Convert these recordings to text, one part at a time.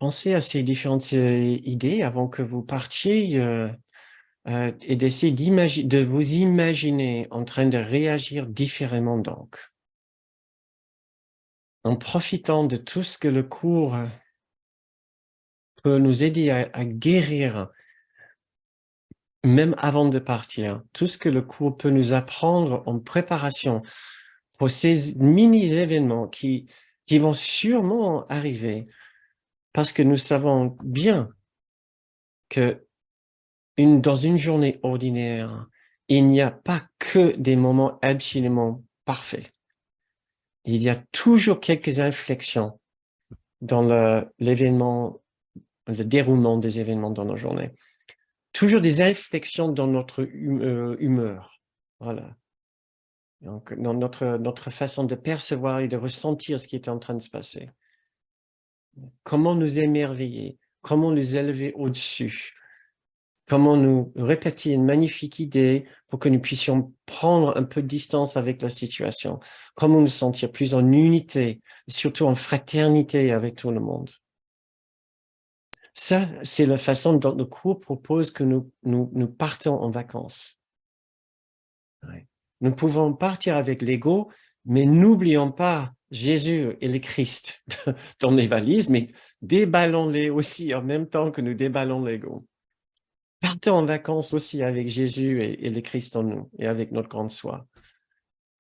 pensez à ces différentes idées avant que vous partiez et d'essayer de vous imaginer en train de réagir différemment donc, en profitant de tout ce que le cours peut nous aider à guérir, même avant de partir, tout ce que le cours peut nous apprendre en préparation pour ces mini-événements qui vont sûrement arriver, parce que nous savons bien que dans une journée ordinaire, il n'y a pas que des moments absolument parfaits. Il y a toujours quelques inflexions dans l'événement, le déroulement des événements dans nos journées. Toujours des inflexions dans notre humeur. Voilà. Donc, dans notre façon de percevoir et de ressentir ce qui est en train de se passer. Comment nous émerveiller, comment nous élever au-dessus, comment nous répéter une magnifique idée pour que nous puissions prendre un peu de distance avec la situation, comment nous sentir plus en unité, surtout en fraternité avec tout le monde. Ça, c'est la façon dont le cours propose que nous partons en vacances. Ouais. Nous pouvons partir avec l'ego, mais n'oublions pas Jésus et le Christ dans les valises, mais déballons-les aussi en même temps que nous déballons l'ego. Partons en vacances aussi avec Jésus et le Christ en nous et avec notre grande soi.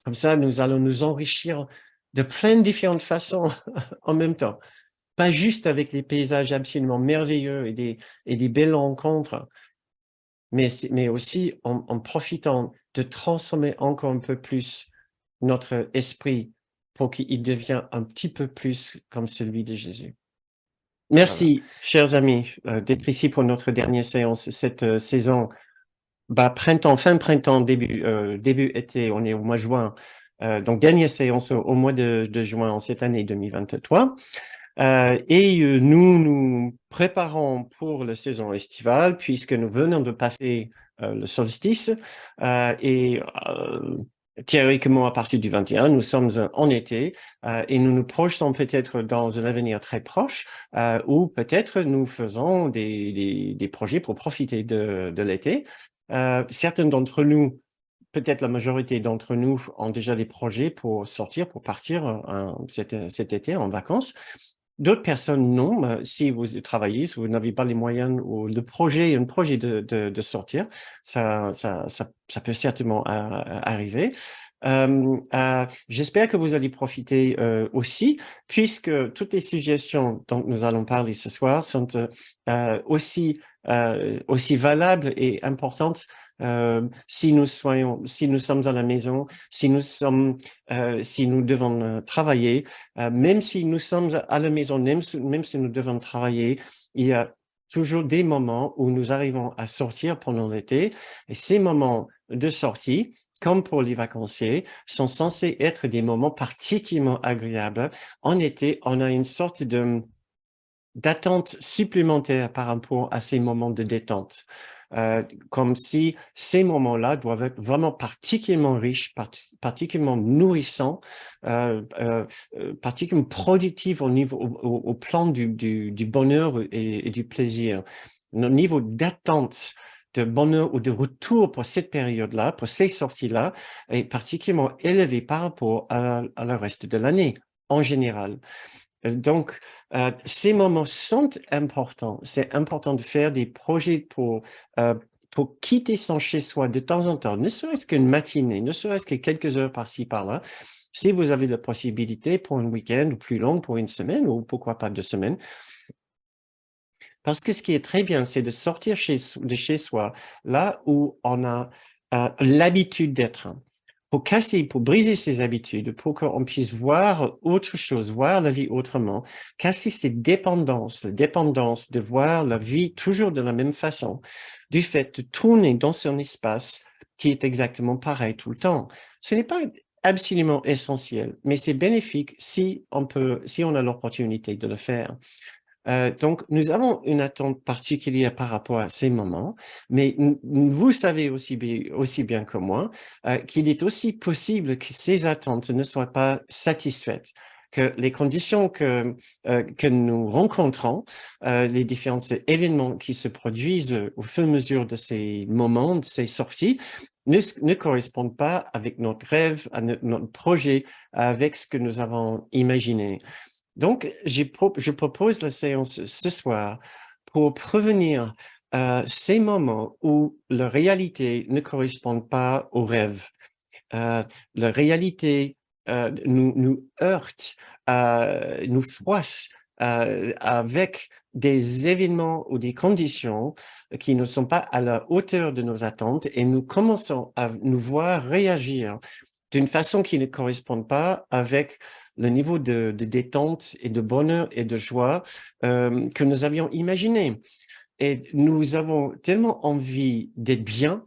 Comme ça, nous allons nous enrichir de plein de différentes façons en même temps. Pas juste avec les paysages absolument merveilleux et des belles rencontres, mais aussi en profitant de transformer encore un peu plus notre esprit pour qu'il devienne un petit peu plus comme celui de Jésus. Voilà. Merci, chers amis, d'être ici pour notre dernière séance cette saison. Printemps, fin printemps, début été, on est au mois de juin. Donc, dernière séance au mois de juin en cette année 2023. Nous préparons pour la saison estivale puisque nous venons de passer le solstice théoriquement à partir du 21, nous sommes en été et nous nous projetons peut-être dans un avenir très proche où peut-être nous faisons des projets pour profiter de l'été. Certains d'entre nous, peut-être la majorité d'entre nous, ont déjà des projets pour sortir, pour partir cet été en vacances. D'autres personnes, non. Si vous travaillez, si vous n'avez pas les moyens ou un projet de sortir, ça peut certainement arriver. J'espère que vous allez profiter aussi, puisque toutes les suggestions dont nous allons parler ce soir sont aussi valables et importantes si nous sommes à la maison, si nous devons travailler, même si nous sommes à la maison, même si nous devons travailler, il y a toujours des moments où nous arrivons à sortir pendant l'été. Et ces moments de sortie, comme pour les vacanciers, sont censés être des moments particulièrement agréables. En été, on a une sorte d'attente supplémentaire par rapport à ces moments de détente. Comme si ces moments-là doivent être vraiment particulièrement riches, particulièrement nourrissants, particulièrement productifs au plan du bonheur et du plaisir. Notre niveau d'attente de bonheur ou de retour pour cette période-là, pour ces sorties-là, est particulièrement élevé par rapport à le reste de l'année, en général. Donc, ces moments sont importants. C'est important de faire des projets pour quitter son chez-soi de temps en temps, ne serait-ce qu'une matinée, ne serait-ce que quelques heures par-ci, par-là. Si vous avez la possibilité pour un week-end ou plus long, pour une semaine ou pourquoi pas 2 semaines. Parce que ce qui est très bien, c'est de sortir de chez soi, là où on a l'habitude d'être. Pour briser ses habitudes, pour qu'on puisse voir autre chose, voir la vie autrement, casser ces dépendances de voir la vie toujours de la même façon, du fait de tourner dans son espace qui est exactement pareil tout le temps. Ce n'est pas absolument essentiel, mais c'est bénéfique si on a l'opportunité de le faire. Donc, nous avons une attente particulière par rapport à ces moments, mais vous savez aussi bien que moi qu'il est aussi possible que ces attentes ne soient pas satisfaites, que les conditions que nous rencontrons, les différents événements qui se produisent au fur et à mesure de ces moments, de ces sorties, ne correspondent pas avec notre rêve, à notre projet, avec ce que nous avons imaginé. Donc, je propose la séance ce soir pour prévenir ces moments où la réalité ne correspond pas au rêve. La réalité nous heurte, nous froisse avec des événements ou des conditions qui ne sont pas à la hauteur de nos attentes et nous commençons à nous voir réagir d'une façon qui ne correspond pas avec le niveau de détente et de bonheur et de joie que nous avions imaginé. Et nous avons tellement envie d'être bien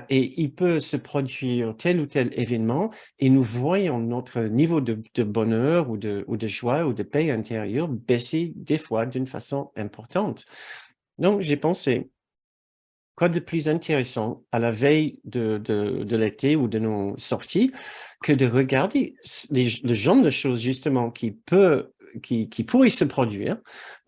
et il peut se produire tel ou tel événement et nous voyons notre niveau de bonheur ou de joie ou de paix intérieure baisser des fois d'une façon importante. Donc, j'ai pensé, quoi de plus intéressant à la veille de l'été ou de nos sorties que de regarder le genre de choses justement qui pourraient se produire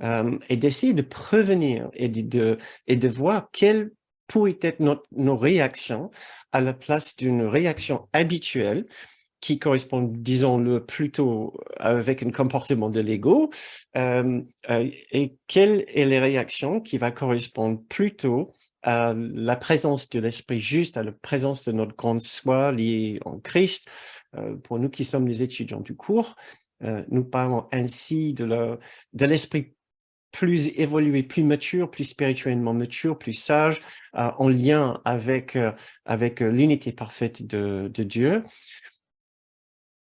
et d'essayer de prévenir et de voir quelles pourraient être nos réactions à la place d'une réaction habituelle qui correspond, disons-le, plutôt avec un comportement de l'ego, et quelle est les réactions qui va correspondre plutôt à la présence de l'esprit juste, à la présence de notre grande soi liée en Christ. Pour nous qui sommes les étudiants du cours, nous parlons ainsi de l'esprit plus évolué, plus mature, plus spirituellement mature, plus sage, en lien avec l'unité parfaite de Dieu.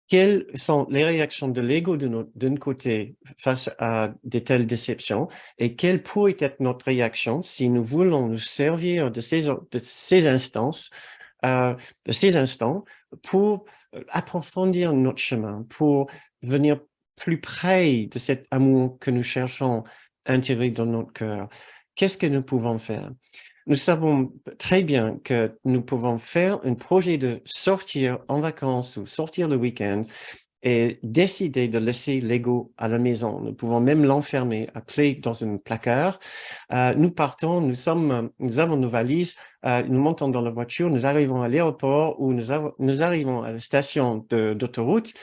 Quelles sont les réactions de l'ego d'un côté face à de telles déceptions et quelle pourrait être notre réaction si nous voulons nous servir de ces instances, de ces instants pour approfondir notre chemin, pour venir plus près de cet amour que nous cherchons à intégrer dans notre cœur. Qu'est-ce que nous pouvons faire? Nous savons très bien que nous pouvons faire un projet de sortir en vacances ou sortir le week-end et décider de laisser l'ego à la maison. Nous pouvons même l'enfermer à clé dans un placard. Nous partons, nous avons nos valises, nous montons dans la voiture, nous arrivons à l'aéroport ou nous arrivons à la station d'autoroute.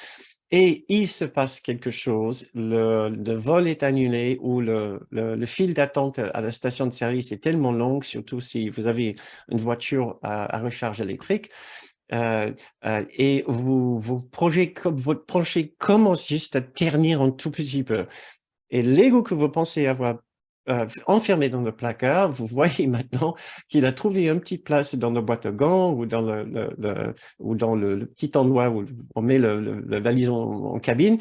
Et il se passe quelque chose, le vol est annulé ou le fil d'attente à la station de service est tellement long, surtout si vous avez une voiture à recharge électrique, et votre projet commence juste à ternir un tout petit peu. Et l'ego que vous pensez avoir enfermé dans le placard, vous voyez maintenant qu'il a trouvé une petite place dans la boîte à gants ou dans le petit endroit où on met le valise en cabine,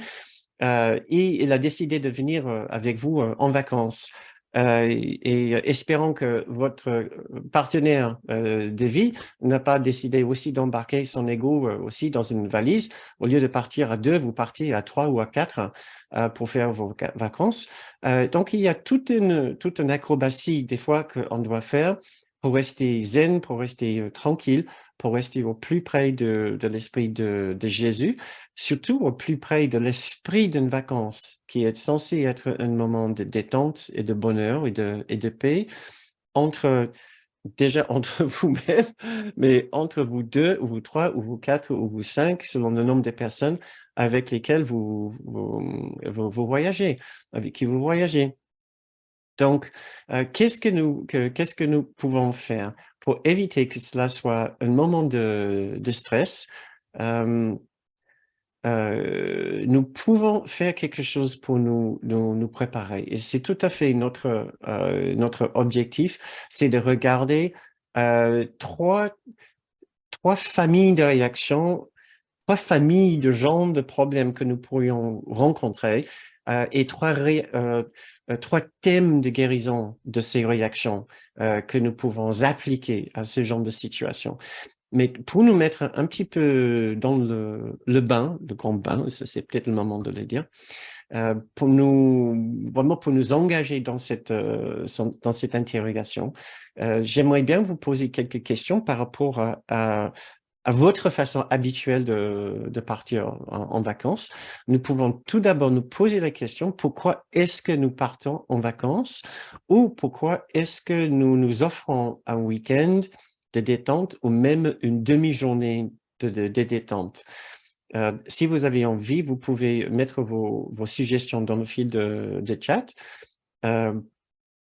et il a décidé de venir avec vous en vacances. Et espérant que votre partenaire de vie n'a pas décidé aussi d'embarquer son ego aussi dans une valise. Au lieu de partir à 2, vous partez à 3 ou à 4 pour faire vos vacances. Donc, il y a toute une acrobatie des fois qu'on doit faire pour rester zen, pour rester tranquille, pour rester au plus près de l'esprit de Jésus, surtout au plus près de l'esprit d'une vacance qui est censé être un moment de détente et de bonheur et de paix déjà entre vous-même, mais entre vous deux, ou vous trois, ou vous quatre, ou vous cinq, selon le nombre de personnes avec lesquelles vous voyagez, avec qui vous voyagez. Donc, qu'est-ce que nous pouvons faire pour éviter que cela soit un moment de stress? Nous pouvons faire quelque chose pour nous préparer. Et c'est tout à fait notre objectif, c'est de regarder trois familles de réactions, trois familles de genres de problèmes que nous pourrions rencontrer et trois thèmes de guérison de ces réactions que nous pouvons appliquer à ce genre de situation. Mais pour nous mettre un petit peu dans le bain, le grand bain, c'est peut-être le moment de le dire, vraiment pour nous engager dans cette interrogation, j'aimerais bien vous poser quelques questions par rapport à à votre façon habituelle de partir en vacances, nous pouvons tout d'abord nous poser la question, pourquoi est-ce que nous partons en vacances ou pourquoi est-ce que nous nous offrons un week-end de détente ou même une demi-journée de détente. Si vous avez envie, vous pouvez mettre vos suggestions dans le fil de chat.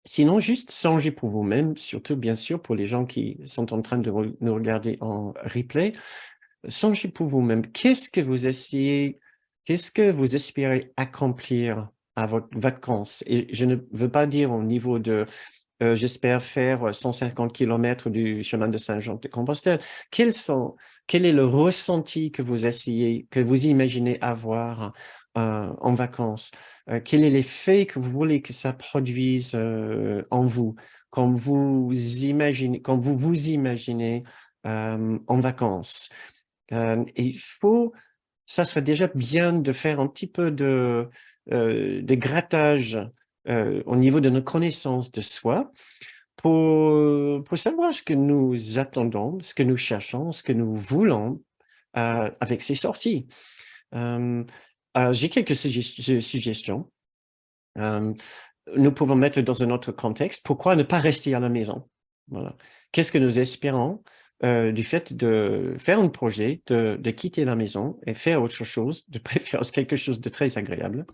Sinon, juste songez pour vous-même, surtout bien sûr pour les gens qui sont en train de nous regarder en replay, songez pour vous-même, qu'est-ce que vous espérez accomplir à votre vacances? Et je ne veux pas dire au niveau de j'espère faire 150 km du chemin de Saint-Jean-de-Compostelle. Quel est le ressenti que vous imaginez avoir en vacances? Quel est l'effet que vous voulez que ça produise en vous quand vous vous imaginez en vacances? Ça serait déjà bien de faire un petit peu de grattage au niveau de nos connaissances de soi pour savoir ce que nous attendons, ce que nous cherchons, ce que nous voulons avec ces sorties. J'ai quelques suggestions. Euh, nous pouvons mettre dans un autre contexte, pourquoi ne pas rester à la maison? Voilà. Qu'est-ce que nous espérons du fait de faire un projet, de quitter la maison et faire autre chose, de préférence quelque chose de très agréable?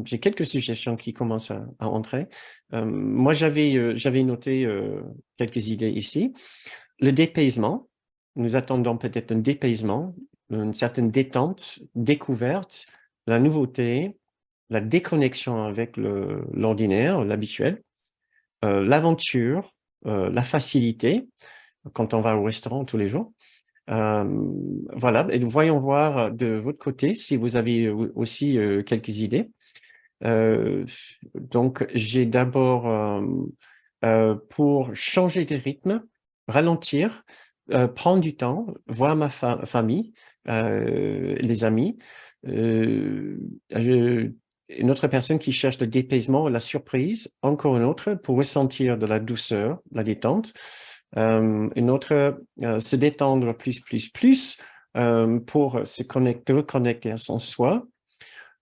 J'ai quelques suggestions qui commencent à entrer. Moi, j'avais noté quelques idées ici. Le dépaysement. Nous attendons peut-être un dépaysement, une certaine détente, découverte, la nouveauté, la déconnexion avec l'ordinaire, l'habituel, l'aventure, la facilité, quand on va au restaurant tous les jours. Voilà, et nous voyons voir de votre côté si vous avez aussi quelques idées. Donc, j'ai d'abord, pour changer de rythme, ralentir, prendre du temps, voir ma famille, les amis. Une autre personne qui cherche le dépaysement, la surprise, encore une autre pour ressentir de la douceur, la détente. Une autre, se détendre plus, pour se reconnecter à son soi.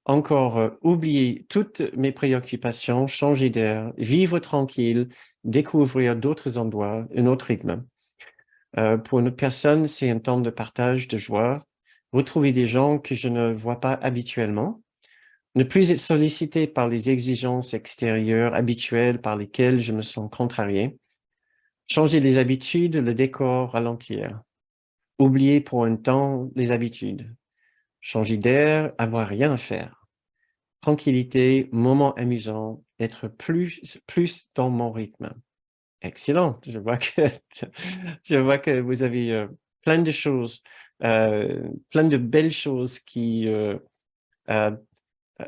Encore, oublier toutes mes préoccupations, changer d'air, vivre tranquille, découvrir d'autres endroits, un autre rythme. Pour une autre personne, c'est un temps de partage, de joie, retrouver des gens que je ne vois pas habituellement, ne plus être sollicité par les exigences extérieures habituelles par lesquelles je me sens contrarié, changer les habitudes, le décor, ralentir, oublier pour un temps les habitudes, changer d'air, avoir rien à faire. Tranquillité, moment amusant, être plus dans mon rythme. Excellent. Je vois que vous avez plein de choses, plein de belles choses qui euh,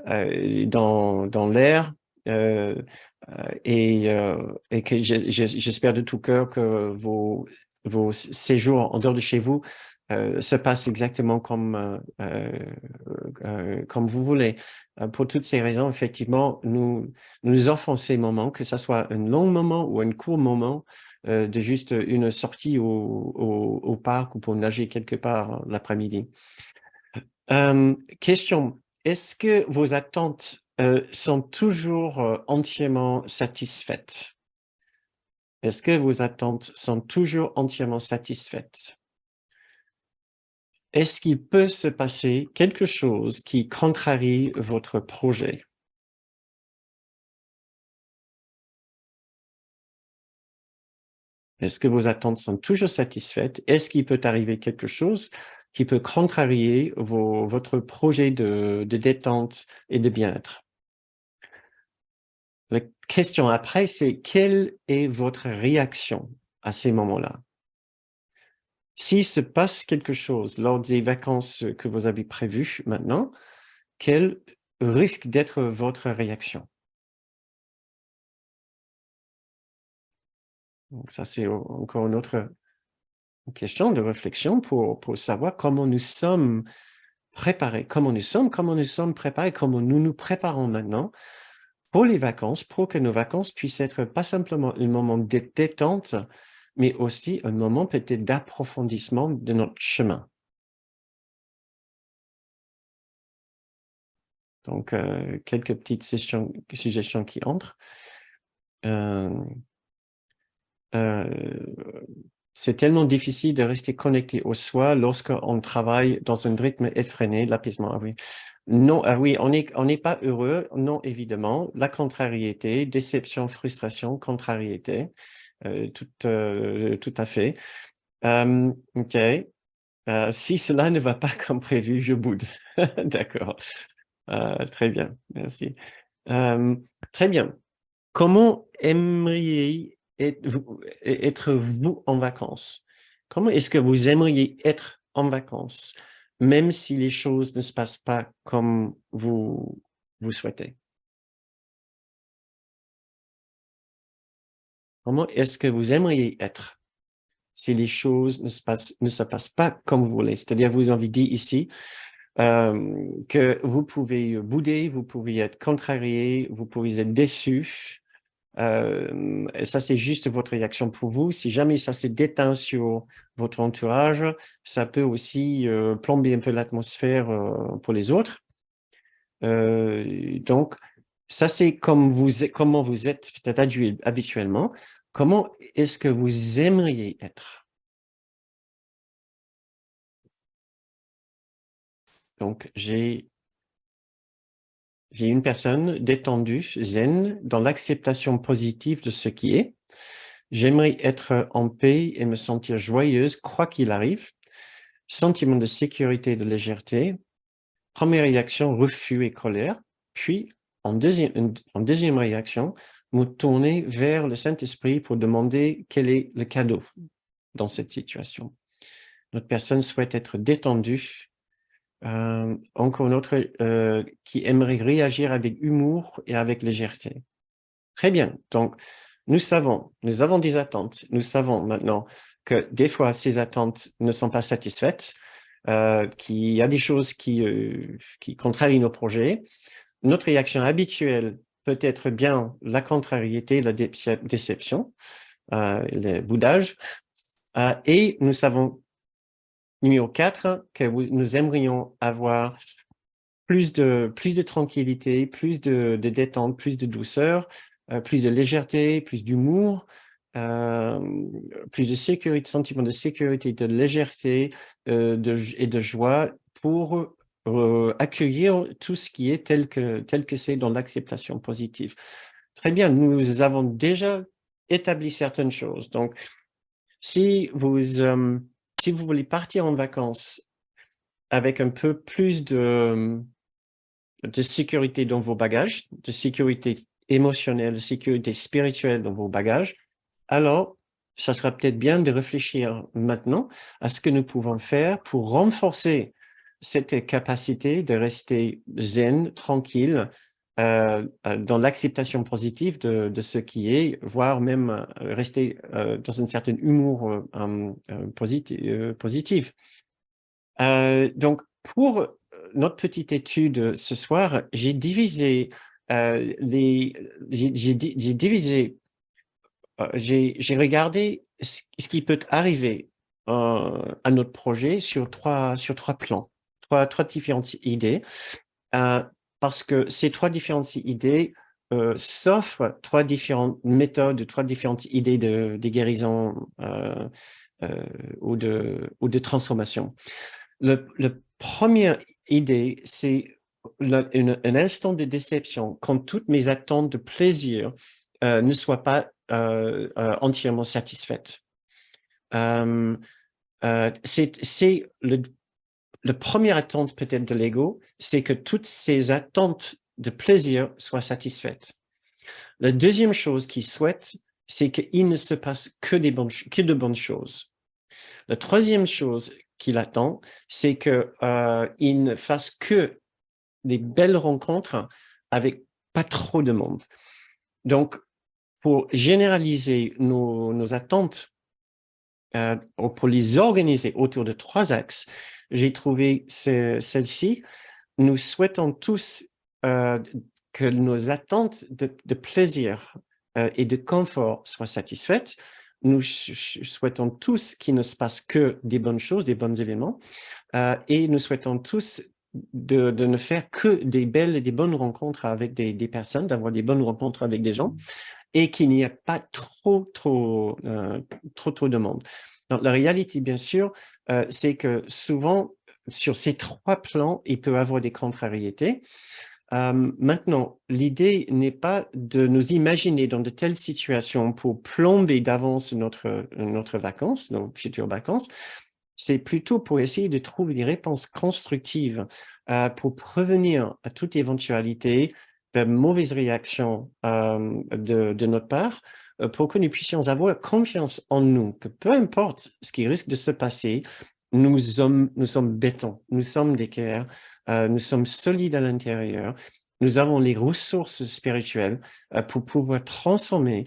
dans l'air et que j'espère de tout cœur que vos séjours en dehors de chez vous se passent exactement comme vous voulez. Pour toutes ces raisons, effectivement, nous offrons ces moments, que ce soit un long moment ou un court moment, de juste une sortie au parc ou pour nager quelque part l'après-midi. Question, est-ce que vos attentes sont toujours entièrement satisfaites? Est-ce que vos attentes sont toujours entièrement satisfaites? Est-ce qu'il peut se passer quelque chose qui contrarie votre projet? Est-ce que vos attentes sont toujours satisfaites? Est-ce qu'il peut arriver quelque chose qui peut contrarier votre projet de détente et de bien-être? La question après, c'est quelle est votre réaction à ces moments-là? S'il se passe quelque chose lors des vacances que vous avez prévues maintenant, quelle risque d'être votre réaction? Donc ça, c'est encore une autre question de réflexion pour savoir comment nous sommes préparés, comment nous sommes préparés, comment nous nous préparons maintenant pour les vacances, pour que nos vacances puissent être pas simplement un moment de détente, mais aussi un moment peut-être d'approfondissement de notre chemin. Donc, quelques petites suggestions qui entrent. C'est tellement difficile de rester connecté au soi lorsqu'on travaille dans un rythme effréné, l'apaisement, ah oui. Non, ah oui, on n'est pas heureux, non, évidemment. La contrariété, déception, frustration, contrariété, tout à fait. OK. Si cela ne va pas comme prévu, je boude. D'accord. Très bien, merci. Très bien. Comment aimeriez être vous en vacances? Comment est-ce que vous aimeriez être en vacances, même si les choses ne se passent pas comme vous souhaitez? Comment est-ce que vous aimeriez être si les choses ne se passent pas comme vous voulez? C'est-à-dire, vous avez dit ici que vous pouvez bouder, vous pouvez être contrarié, vous pouvez être déçu. Ça, c'est juste votre réaction pour vous. Si jamais ça se déteint sur votre entourage, ça peut aussi plomber un peu l'atmosphère pour les autres. Donc, ça, c'est comment vous êtes peut-être habituellement. Comment est-ce que vous aimeriez être? Donc, j'ai une personne détendue, zen, dans l'acceptation positive de ce qui est. J'aimerais être en paix et me sentir joyeuse, quoi qu'il arrive. Sentiment de sécurité et de légèreté. Première réaction, refus et colère. Puis, en deuxième réaction, me tourner vers le Saint-Esprit pour demander quel est le cadeau dans cette situation. Notre personne souhaite être détendue. Encore une autre qui aimerait réagir avec humour et avec légèreté. Très bien. Donc, nous avons des attentes. Nous savons maintenant que des fois, ces attentes ne sont pas satisfaites, qu'il y a des choses qui contrarient nos projets. Notre réaction habituelle peut être bien la contrariété, la déception, le boudage. Et nous savons, numéro 4, que nous aimerions avoir plus de tranquillité, plus de détente, plus de douceur, plus de légèreté, plus d'humour, plus de sécurité, sentiment de sécurité, de légèreté et de joie pour accueillir tout ce qui est tel que c'est dans l'acceptation positive. Très bien, nous avons déjà établi certaines choses. Donc, si vous voulez partir en vacances avec un peu plus de sécurité dans vos bagages, de sécurité émotionnelle, de sécurité spirituelle dans vos bagages, alors ça sera peut-être bien de réfléchir maintenant à ce que nous pouvons faire pour renforcer cette capacité de rester zen, tranquille, dans l'acceptation positive de ce qui est, voire même rester dans une certaine humour positif. Donc, pour notre petite étude ce soir, j'ai divisé j'ai regardé ce qui peut arriver à notre projet sur trois plans, trois différentes idées, euh, parce que ces trois différentes idées s'offrent trois différentes méthodes, trois différentes idées de guérison ou de transformation. La première idée, c'est un instant de déception quand toutes mes attentes de plaisir ne soient pas entièrement satisfaites. C'est le premier attente peut-être de l'ego, c'est que toutes ces attentes de plaisir soient satisfaites. La deuxième chose qu'il souhaite, c'est qu'il ne se passe que de bonnes choses. La troisième chose qu'il attend, c'est qu'il ne fasse que des belles rencontres avec pas trop de monde. Donc, pour généraliser nos attentes, pour les organiser autour de trois axes, j'ai trouvé celle-ci. Nous souhaitons tous que nos attentes de plaisir et de confort soient satisfaites. nous souhaitons tous qu'il ne se passe que des bonnes choses, des bons événements, et nous souhaitons tous de ne faire que des belles et des bonnes rencontres avec des personnes, d'avoir des bonnes rencontres avec des gens, et qu'il n'y ait pas trop de monde. Donc, la réalité, bien sûr, c'est que souvent, sur ces trois plans, il peut y avoir des contrariétés. Maintenant, l'idée n'est pas de nous imaginer dans de telles situations pour plomber d'avance notre vacances, nos futures vacances. C'est plutôt pour essayer de trouver des réponses constructives pour prévenir à toute éventualité de mauvaises réactions de notre part, pour que nous puissions avoir confiance en nous, que peu importe ce qui risque de se passer, nous sommes béton, nous sommes d'équerre, nous sommes solides à l'intérieur, nous avons les ressources spirituelles pour pouvoir transformer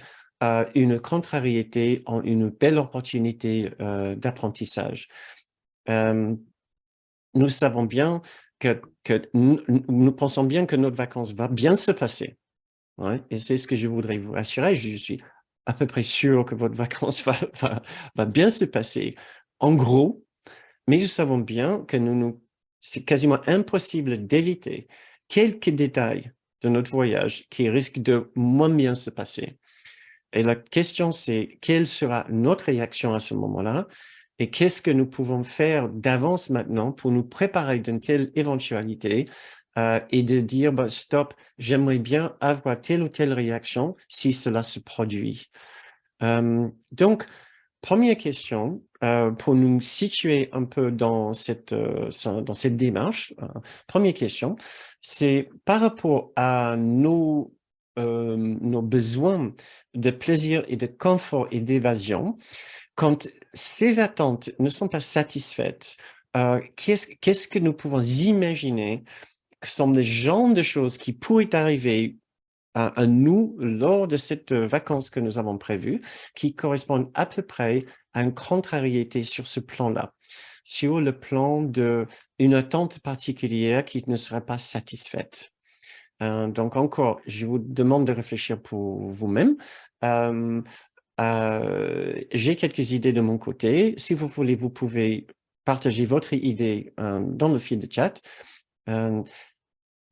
une contrariété en une belle opportunité d'apprentissage. Nous savons bien que nous pensons bien que notre vacances va bien se passer. Ouais, et c'est ce que je voudrais vous assurer. Je suis à peu près sûr que votre vacances va bien se passer. En gros, mais nous savons bien que c'est quasiment impossible d'éviter quelques détails de notre voyage qui risquent de moins bien se passer. Et la question, c'est quelle sera notre réaction à ce moment-là et qu'est-ce que nous pouvons faire d'avance maintenant pour nous préparer d'une telle éventualité et de dire, bah, stop, j'aimerais bien avoir telle ou telle réaction si cela se produit. Donc, première question, pour nous situer un peu dans cette démarche, première question, c'est par rapport à nos besoins de plaisir et de confort et d'évasion, quand ces attentes ne sont pas satisfaites, qu'est-ce que nous pouvons imaginer que sont des genres de choses qui pourraient arriver à nous lors de cette vacances que nous avons prévues, qui correspondent à peu près à une contrariété sur ce plan-là, sur le plan d'une attente particulière qui ne serait pas satisfaite. Donc encore, je vous demande de réfléchir pour vous-même. J'ai quelques idées de mon côté. Si vous voulez, vous pouvez partager votre idée dans le fil de chat.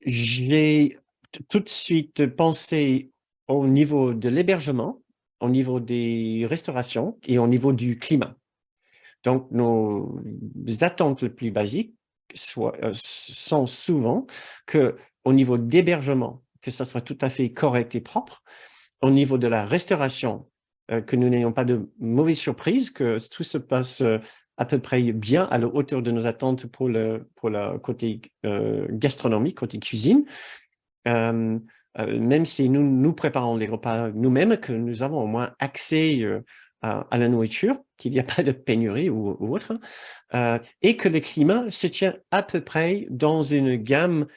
J'ai tout de suite pensé au niveau de l'hébergement, au niveau des restaurations et au niveau du climat. Donc, nos attentes les plus basiques sont souvent qu'au niveau d'hébergement, que ça soit tout à fait correct et propre, au niveau de la restauration, que nous n'ayons pas de mauvaises surprises, que tout se passe à peu près bien à la hauteur de nos attentes pour le côté gastronomique, côté cuisine. Même si nous préparons les repas nous-mêmes, que nous avons au moins accès à la nourriture, qu'il n'y a pas de pénurie ou autre, et que le climat se tient à peu près dans une gamme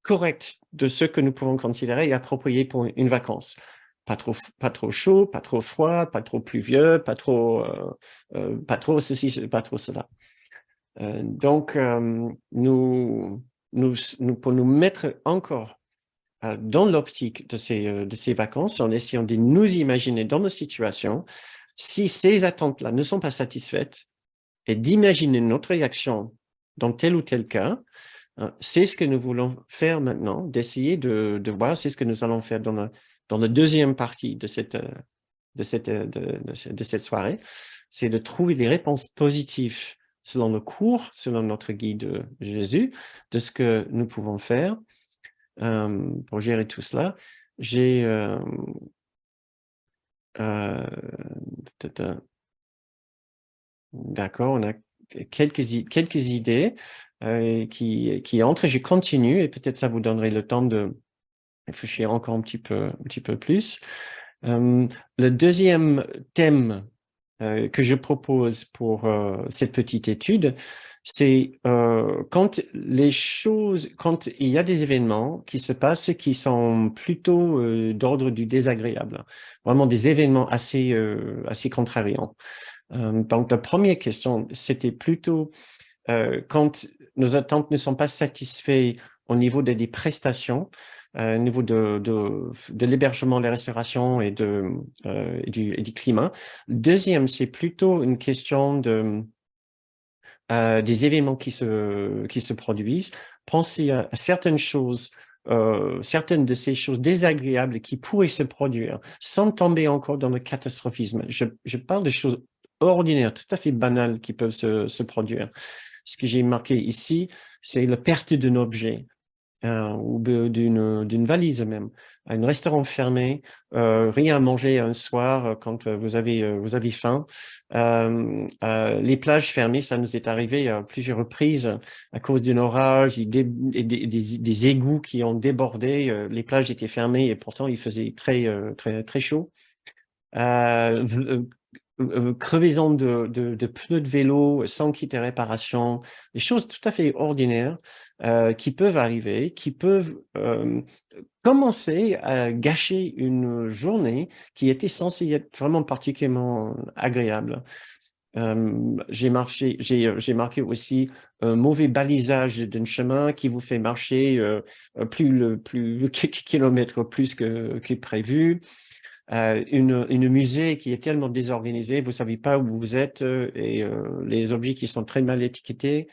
correcte de ce que nous pouvons considérer approprié pour une vacance. Pas trop chaud, pas trop froid, pas trop pluvieux, pas trop ceci, pas trop cela. Donc, pour nous mettre encore dans l'optique de ces vacances, en essayant de nous imaginer dans nos situations, si ces attentes-là ne sont pas satisfaites, et d'imaginer notre réaction dans tel ou tel cas, c'est ce que nous voulons faire maintenant, d'essayer de voir, c'est ce que nous allons faire dans la deuxième partie de cette soirée, c'est de trouver des réponses positives selon le cours, selon notre guide Jésus, de ce que nous pouvons faire pour gérer tout cela. J'ai d'accord, on a quelques idées qui entrent. Je continue et peut-être ça vous donnerait le temps de réfléchir encore un petit peu plus. Le deuxième thème que je propose pour cette petite étude, c'est quand il y a des événements qui se passent qui sont plutôt d'ordre du désagréable, vraiment des événements assez contrariants. Donc, la première question, c'était plutôt quand nos attentes ne sont pas satisfaites au niveau des prestations, au niveau de l'hébergement, la restauration et du climat. Deuxième, c'est plutôt une question des événements qui se produisent. Pensez à certaines choses, certaines de ces choses désagréables qui pourraient se produire sans tomber encore dans le catastrophisme. Je parle de choses ordinaires, tout à fait banales qui peuvent se produire. Ce que j'ai marqué ici, c'est la perte d'un objet. Ou d'une valise même, un restaurant fermé, rien à manger un soir quand vous avez faim. Les plages fermées, ça nous est arrivé à plusieurs reprises à cause d'un orage et des égouts qui ont débordé. Les plages étaient fermées et pourtant il faisait très chaud. Crevaison de pneus de vélo sans kit de réparation, des choses tout à fait ordinaires qui peuvent arriver, qui peuvent commencer à gâcher une journée qui était censée être vraiment particulièrement agréable. J'ai marqué aussi un mauvais balisage d'un chemin qui vous fait marcher plus quelques kilomètres plus que prévu. Une musée qui est tellement désorganisée, vous savez pas où vous êtes et les objets qui sont très mal étiquetés.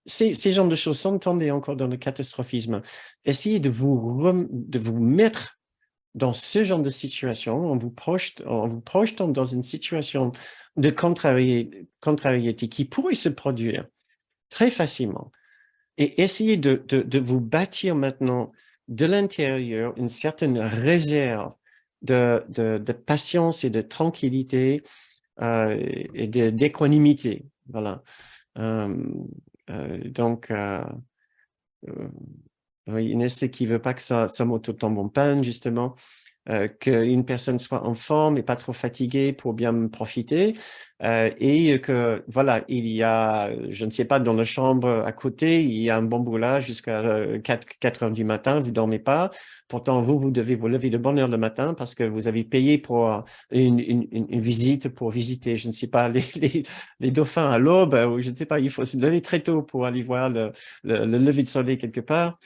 Ces genres de choses sans tomber encore dans le catastrophisme. Essayez de vous mettre dans ce genre de situation en vous projetant dans une situation de contrariété qui pourrait se produire très facilement. Et essayez de vous bâtir maintenant de l'intérieur une certaine réserve de patience et de tranquillité et d'équanimité. Voilà. Donc, oui, Inès qui veut pas que sa moto tombe en panne, justement. Qu'une personne soit en forme et pas trop fatiguée pour bien profiter et que voilà, il y a, je ne sais pas, dans la chambre à côté, il y a un bon brûlage jusqu'à 4 heures du matin, vous dormez pas. Pourtant, vous devez vous lever de bonne heure le matin parce que vous avez payé pour une visite pour visiter, je ne sais pas, les dauphins à l'aube, ou je ne sais pas, il faut se lever très tôt pour aller voir le lever de soleil quelque part.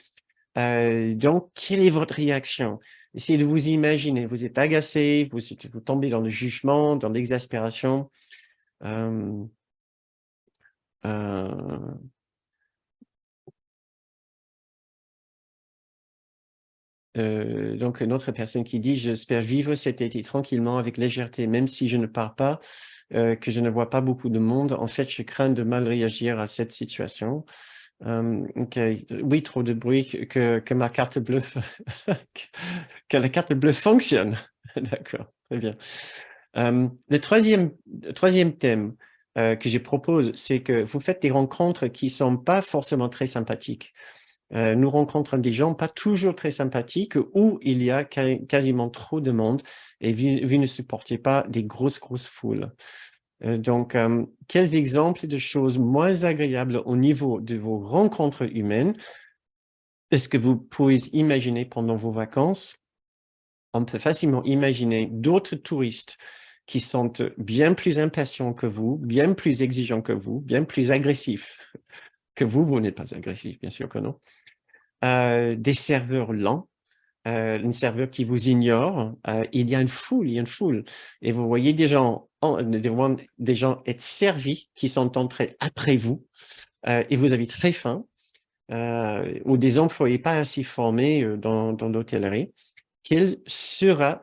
Donc, quelle est votre réaction? Essayez de vous imaginer, vous êtes agacé, vous tombez dans le jugement, dans l'exaspération. Euh, euh, donc, une autre personne qui dit, j'espère vivre cet été tranquillement avec légèreté, même si je ne pars pas, que je ne vois pas beaucoup de monde. En fait, je crains de mal réagir à cette situation. Ok. Oui, trop de bruit, que ma carte bleue, que la carte bleue fonctionne. D'accord, très bien. Le troisième thème que je propose, c'est que vous faites des rencontres qui sont pas forcément très sympathiques. Nous rencontrons des gens pas toujours très sympathiques où il y a quasiment trop de monde et vous ne supportez pas des grosses foules. Donc, quels exemples de choses moins agréables au niveau de vos rencontres humaines est-ce que vous pouvez imaginer pendant vos vacances? On peut facilement imaginer d'autres touristes qui sont bien plus impatients que vous, bien plus exigeants que vous, bien plus agressifs que vous. Vous n'êtes pas agressif, bien sûr que non. Des serveurs lents, un serveur qui vous ignore. Il y a une foule. Et vous voyez des gens être servis qui sont entrés après vous et vous avez très faim. Ou des employés pas assez formés dans l'hôtellerie. Quelle serait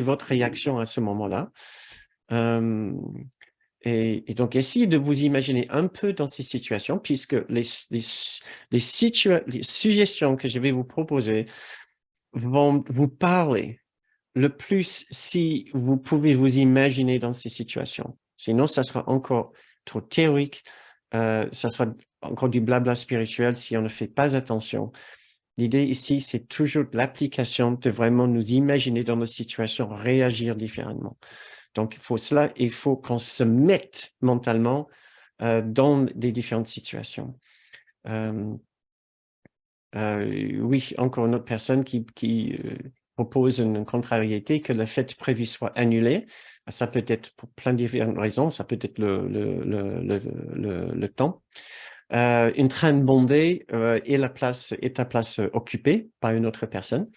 votre réaction à ce moment-là? Et donc, essayez de vous imaginer un peu dans ces situations, puisque les suggestions que je vais vous proposer vont vous parler le plus si vous pouvez vous imaginer dans ces situations. Sinon, ça sera encore trop théorique, ça sera encore du blabla spirituel si on ne fait pas attention. L'idée ici, c'est toujours l'application de vraiment nous imaginer dans nos situations, réagir différemment. Donc, il faut qu'on se mette mentalement dans les différentes situations. Oui, encore une autre personne qui propose une contrariété, que la fête prévue soit annulée. Ça peut être pour plein de différentes raisons, ça peut être le temps. une train bondée et ta place occupée par une autre personne.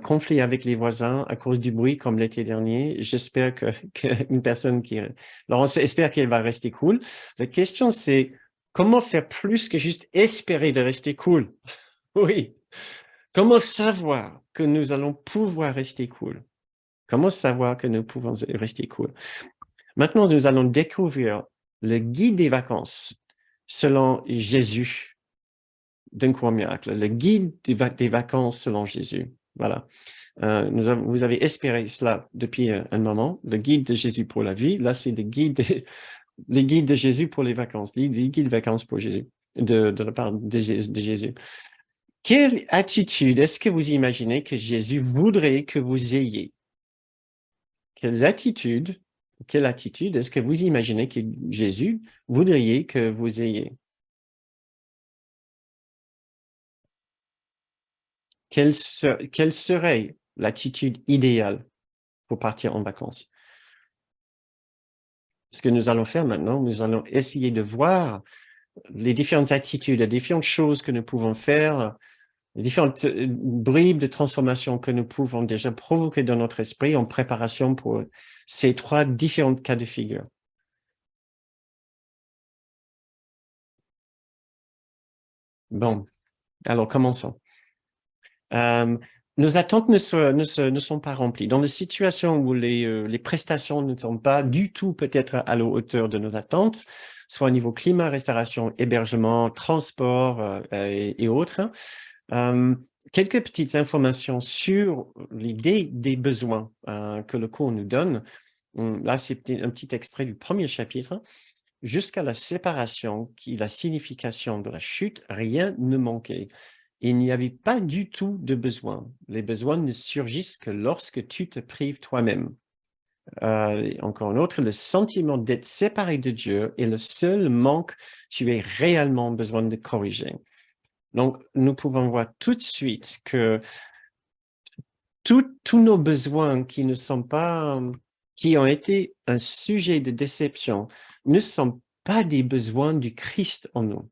Conflit avec les voisins à cause du bruit comme l'été dernier. J'espère qu'une personne qui... Laurence espère qu'elle va rester cool. La question, c'est comment faire plus que juste espérer de rester cool? Oui. Comment savoir que nous allons pouvoir rester cool? Comment savoir que nous pouvons rester cool? Maintenant, nous allons découvrir le guide des vacances selon Jésus d'un court miracle. Le guide des vacances selon Jésus. Voilà. Vous avez espéré cela depuis un moment. Le guide de Jésus pour la vie. Là, c'est les guides de Jésus pour les vacances. Les guides de vacances pour Jésus. De la part de Jésus. Quelle attitude est-ce que vous imaginez que Jésus voudrait que vous ayez? Quelle attitude est-ce que vous imaginez que Jésus voudrait que vous ayez? Quelle serait l'attitude idéale pour partir en vacances? Ce que nous allons faire maintenant, nous allons essayer de voir les différentes attitudes, les différentes choses que nous pouvons faire, les différentes bribes de transformation que nous pouvons déjà provoquer dans notre esprit en préparation pour ces trois différents cas de figure. Bon, alors commençons. Nos attentes ne sont pas remplies. Dans les situations où les prestations ne sont pas du tout peut-être à la hauteur de nos attentes, soit au niveau climat, restauration, hébergement, transport et autres, quelques petites informations sur l'idée des besoins que le cours nous donne. Là, c'est un petit extrait du premier chapitre. Jusqu'à la séparation, qui est la signification de la chute, rien ne manquait. Il n'y avait pas du tout de besoin. Les besoins ne surgissent que lorsque tu te prives toi-même. Encore un autre, le sentiment d'être séparé de Dieu est le seul manque que tu aies réellement besoin de corriger. Donc, nous pouvons voir tout de suite que tous nos besoins qui ne sont pas, qui ont été un sujet de déception, ne sont pas des besoins du Christ en nous.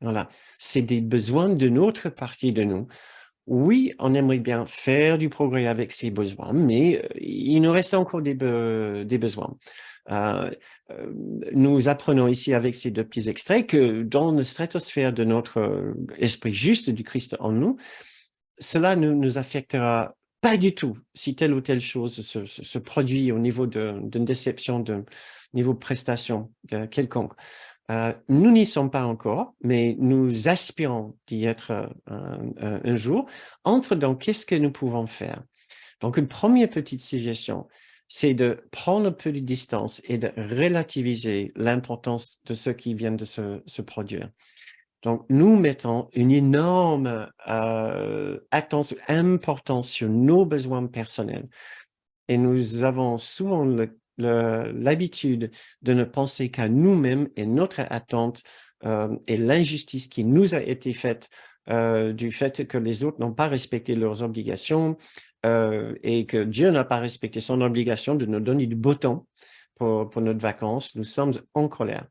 Voilà, c'est des besoins d'une autre partie de nous. Oui, on aimerait bien faire du progrès avec ces besoins, mais il nous reste encore des besoins. Nous apprenons ici avec ces deux petits extraits que dans la stratosphère de notre esprit juste du Christ en nous, cela ne nous affectera pas du tout si telle ou telle chose se produit au niveau d'une déception, de niveau de prestation quelconque. Nous n'y sommes pas encore, mais nous aspirons d'y être un jour. Entre dans qu'est-ce que nous pouvons faire? Donc, une première petite suggestion, c'est de prendre un peu de distance et de relativiser l'importance de ce qui vient de se produire. Donc, nous mettons une énorme importance sur nos besoins personnels. Et nous avons souvent l'habitude de ne penser qu'à nous-mêmes et notre attente et l'injustice qui nous a été faite du fait que les autres n'ont pas respecté leurs obligations et que Dieu n'a pas respecté son obligation de nous donner du beau temps pour notre vacances. Nous sommes en colère.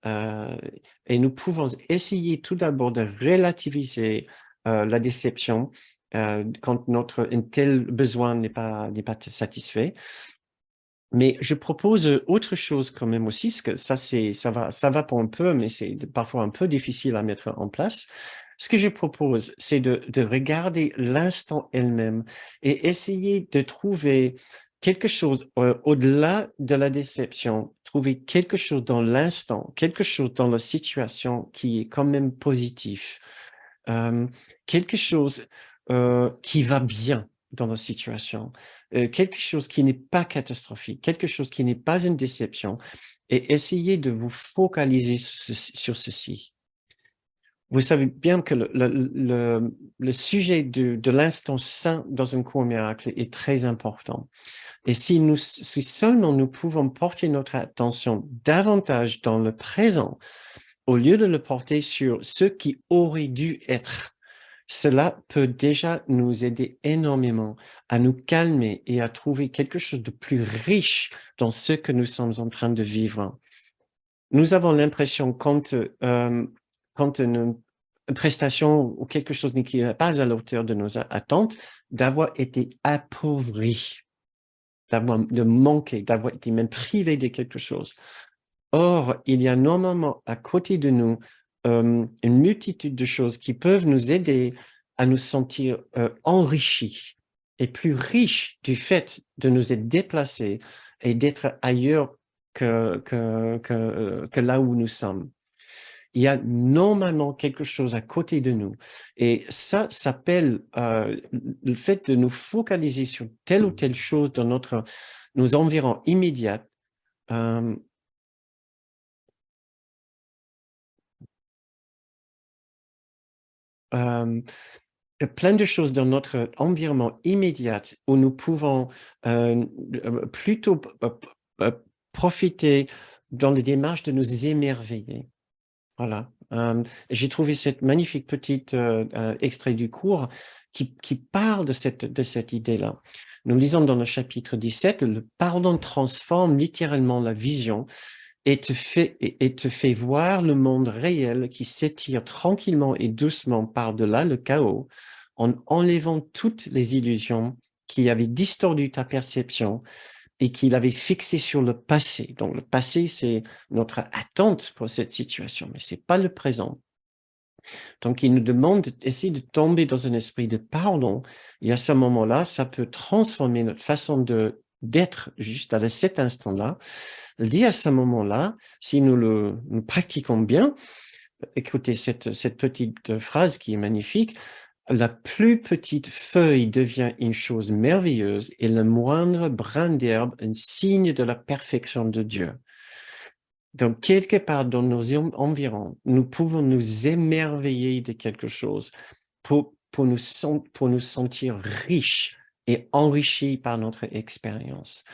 Et nous pouvons essayer tout d'abord de relativiser la déception quand un tel besoin n'est pas satisfait. Mais je propose autre chose quand même aussi, parce que ça va pour un peu, mais c'est parfois un peu difficile à mettre en place. Ce que je propose, c'est de regarder l'instant elle-même et essayer de trouver quelque chose au-delà de la déception, trouver quelque chose dans l'instant, quelque chose dans la situation qui est quand même positif, quelque chose qui va bien dans la situation, quelque chose qui n'est pas catastrophique, quelque chose qui n'est pas une déception, et essayez de vous focaliser sur ceci. Vous savez bien que le sujet de l'instant saint dans un court miracle est très important. Et si seulement nous pouvons porter notre attention davantage dans le présent, au lieu de le porter sur ce qui aurait dû être, cela peut déjà nous aider énormément à nous calmer et à trouver quelque chose de plus riche dans ce que nous sommes en train de vivre. nous avons l'impression quand une prestation ou quelque chose qui n'est pas à la hauteur de nos attentes, d'avoir été appauvri, de manquer, d'avoir été même privé de quelque chose. Or, il y a normalement à côté de nous une multitude de choses qui peuvent nous aider à nous sentir enrichis et plus riches du fait de nous être déplacés et d'être ailleurs que là où nous sommes. Il y a normalement quelque chose à côté de nous. Et ça s'appelle le fait de nous focaliser sur telle ou telle chose dans nos environs immédiats. Plein de choses dans notre environnement immédiat où nous pouvons plutôt profiter dans les démarches de nous émerveiller. Voilà. J'ai trouvé cette magnifique petite extrait du cours qui parle de cette idée-là. Nous lisons dans le chapitre 17, le pardon transforme littéralement la vision et te fait voir le monde réel qui s'étire tranquillement et doucement par-delà le chaos, en enlevant toutes les illusions qui avaient distordu ta perception et qui l'avaient fixé sur le passé. Donc, le passé, c'est notre attente pour cette situation, mais c'est pas le présent. Donc, il nous demande d'essayer de tomber dans un esprit de pardon. Et à ce moment-là, ça peut transformer notre façon d'être juste à cet instant-là. Dit à ce moment-là, si nous pratiquons bien, écoutez cette petite phrase qui est magnifique, la plus petite feuille devient une chose merveilleuse et le moindre brin d'herbe un signe de la perfection de Dieu. Donc, quelque part dans nos environs, nous pouvons nous émerveiller de quelque chose pour nous sentir riches et enrichis par notre expérience.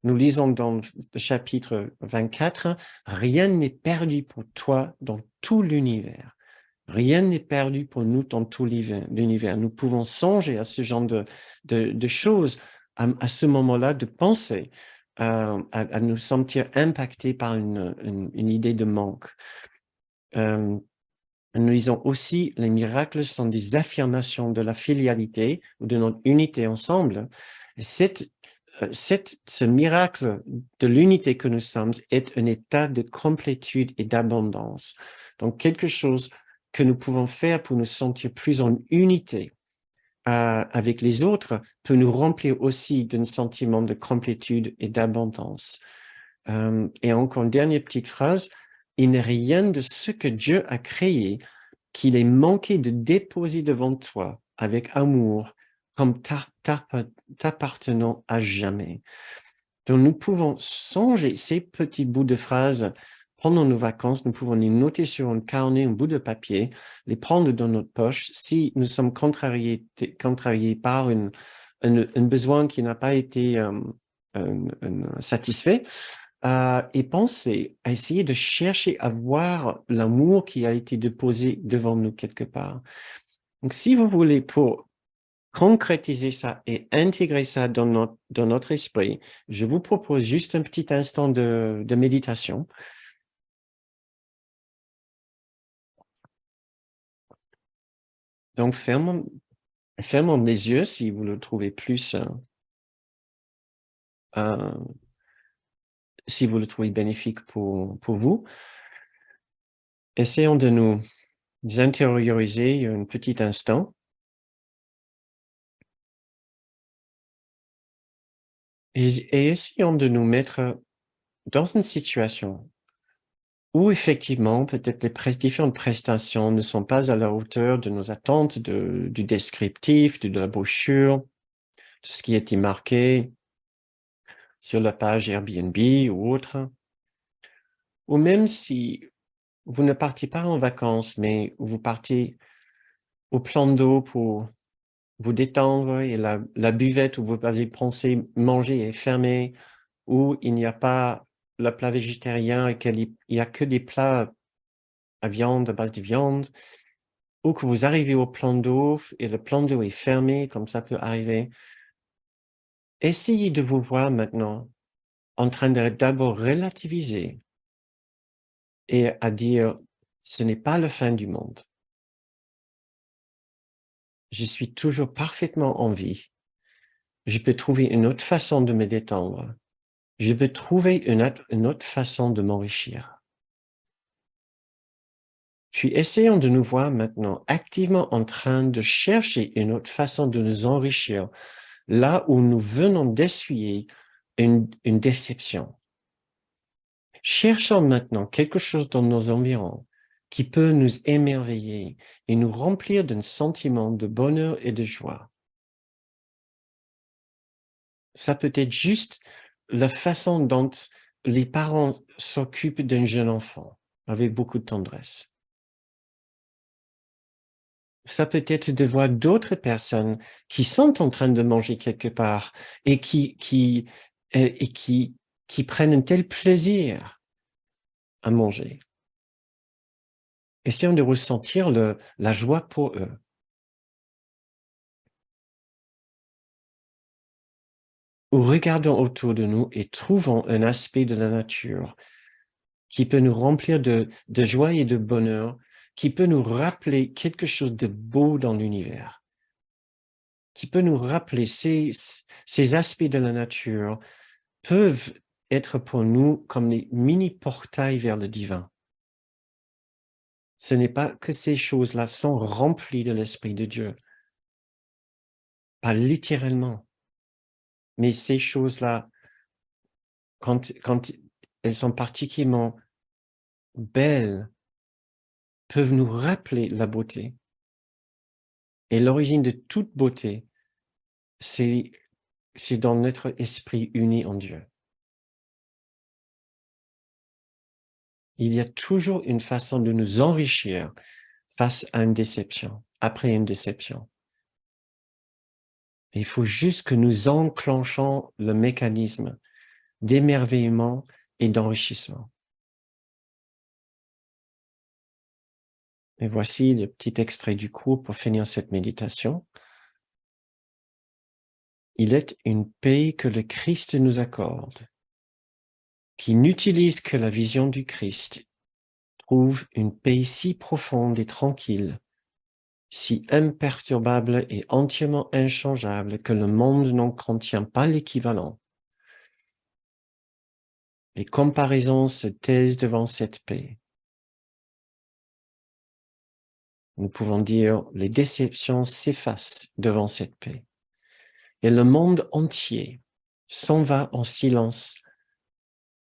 Nous lisons dans le chapitre 24, « Rien n'est perdu pour toi dans tout l'univers. Rien n'est perdu pour nous dans tout l'univers. » Nous pouvons songer à ce genre de choses, à ce moment-là, de penser, à nous sentir impactés par une idée de manque. Nous lisons aussi, les miracles sont des affirmations de la filialité ou de notre unité ensemble. Ce miracle de l'unité que nous sommes est un état de complétude et d'abondance. Donc, quelque chose que nous pouvons faire pour nous sentir plus en unité avec les autres peut nous remplir aussi d'un sentiment de complétude et d'abondance. Et encore une dernière petite phrase, il n'est rien de ce que Dieu a créé qu'il ait manqué de déposer devant toi avec amour comme t'appartenant à jamais. Donc, nous pouvons songer ces petits bouts de phrases pendant nos vacances. Nous pouvons les noter sur un carnet, un bout de papier, les prendre dans notre poche. Si nous sommes contrariés par un besoin qui n'a pas été satisfait, et penser à essayer de chercher à voir l'amour qui a été déposé devant nous quelque part. Donc, si vous voulez, pour concrétiser ça et intégrer ça dans notre esprit, je vous propose juste un petit instant de méditation. Donc, fermons les yeux si vous le trouvez plus, si vous le trouvez bénéfique pour vous. Essayons de nous intérioriser un petit instant. Et essayons de nous mettre dans une situation où effectivement, peut-être les différentes prestations ne sont pas à la hauteur de nos attentes, du descriptif, de la brochure, de ce qui a été marqué sur la page Airbnb ou autre. Ou même si vous ne partez pas en vacances, mais vous partez au plan d'eau pour vous détendre et la buvette où vous avez pensé manger est fermée, où il n'y a pas le plat végétarien et qu'il n'y a que des plats à viande, à base de viande, ou que vous arrivez au plan d'eau et le plan d'eau est fermé, comme ça peut arriver. Essayez de vous voir maintenant en train de d'abord relativiser et à dire, ce n'est pas la fin du monde. Je suis toujours parfaitement en vie. Je peux trouver une autre façon de me détendre. Je peux trouver une autre façon de m'enrichir. Puis essayons de nous voir maintenant activement en train de chercher une autre façon de nous enrichir, là où nous venons d'essuyer une déception. Cherchons maintenant quelque chose dans nos environs qui peut nous émerveiller et nous remplir d'un sentiment de bonheur et de joie. Ça peut être juste la façon dont les parents s'occupent d'un jeune enfant avec beaucoup de tendresse. Ça peut être de voir d'autres personnes qui sont en train de manger quelque part et qui prennent un tel plaisir à manger. Essayons de ressentir la joie pour eux. Ou regardons autour de nous et trouvons un aspect de la nature qui peut nous remplir de joie et de bonheur, qui peut nous rappeler quelque chose de beau dans l'univers, qui peut nous rappeler ces aspects de la nature peuvent être pour nous comme des mini-portails vers le divin. Ce n'est pas que ces choses-là sont remplies de l'Esprit de Dieu, pas littéralement, mais ces choses-là, quand elles sont particulièrement belles, peuvent nous rappeler la beauté. Et l'origine de toute beauté, c'est dans notre esprit uni en Dieu. Il y a toujours une façon de nous enrichir face à une déception, après une déception. Il faut juste que nous enclenchons le mécanisme d'émerveillement et d'enrichissement. Et voici le petit extrait du cours pour finir cette méditation. Il est une paix que le Christ nous accorde, qui n'utilise que la vision du Christ, trouve une paix si profonde et tranquille, si imperturbable et entièrement inchangeable que le monde n'en contient pas l'équivalent. Les comparaisons se taisent devant cette paix. Nous pouvons dire, les déceptions s'effacent devant cette paix. Et le monde entier s'en va en silence,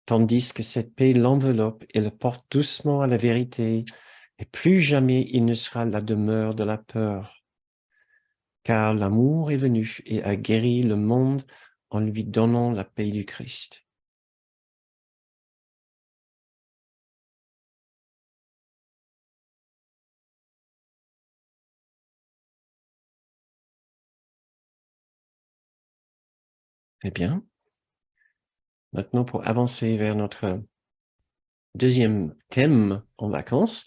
tandis que cette paix l'enveloppe et le porte doucement à la vérité, et plus jamais il ne sera la demeure de la peur. Car l'amour est venu et a guéri le monde en lui donnant la paix du Christ. Eh bien, maintenant pour avancer vers notre deuxième thème en vacances,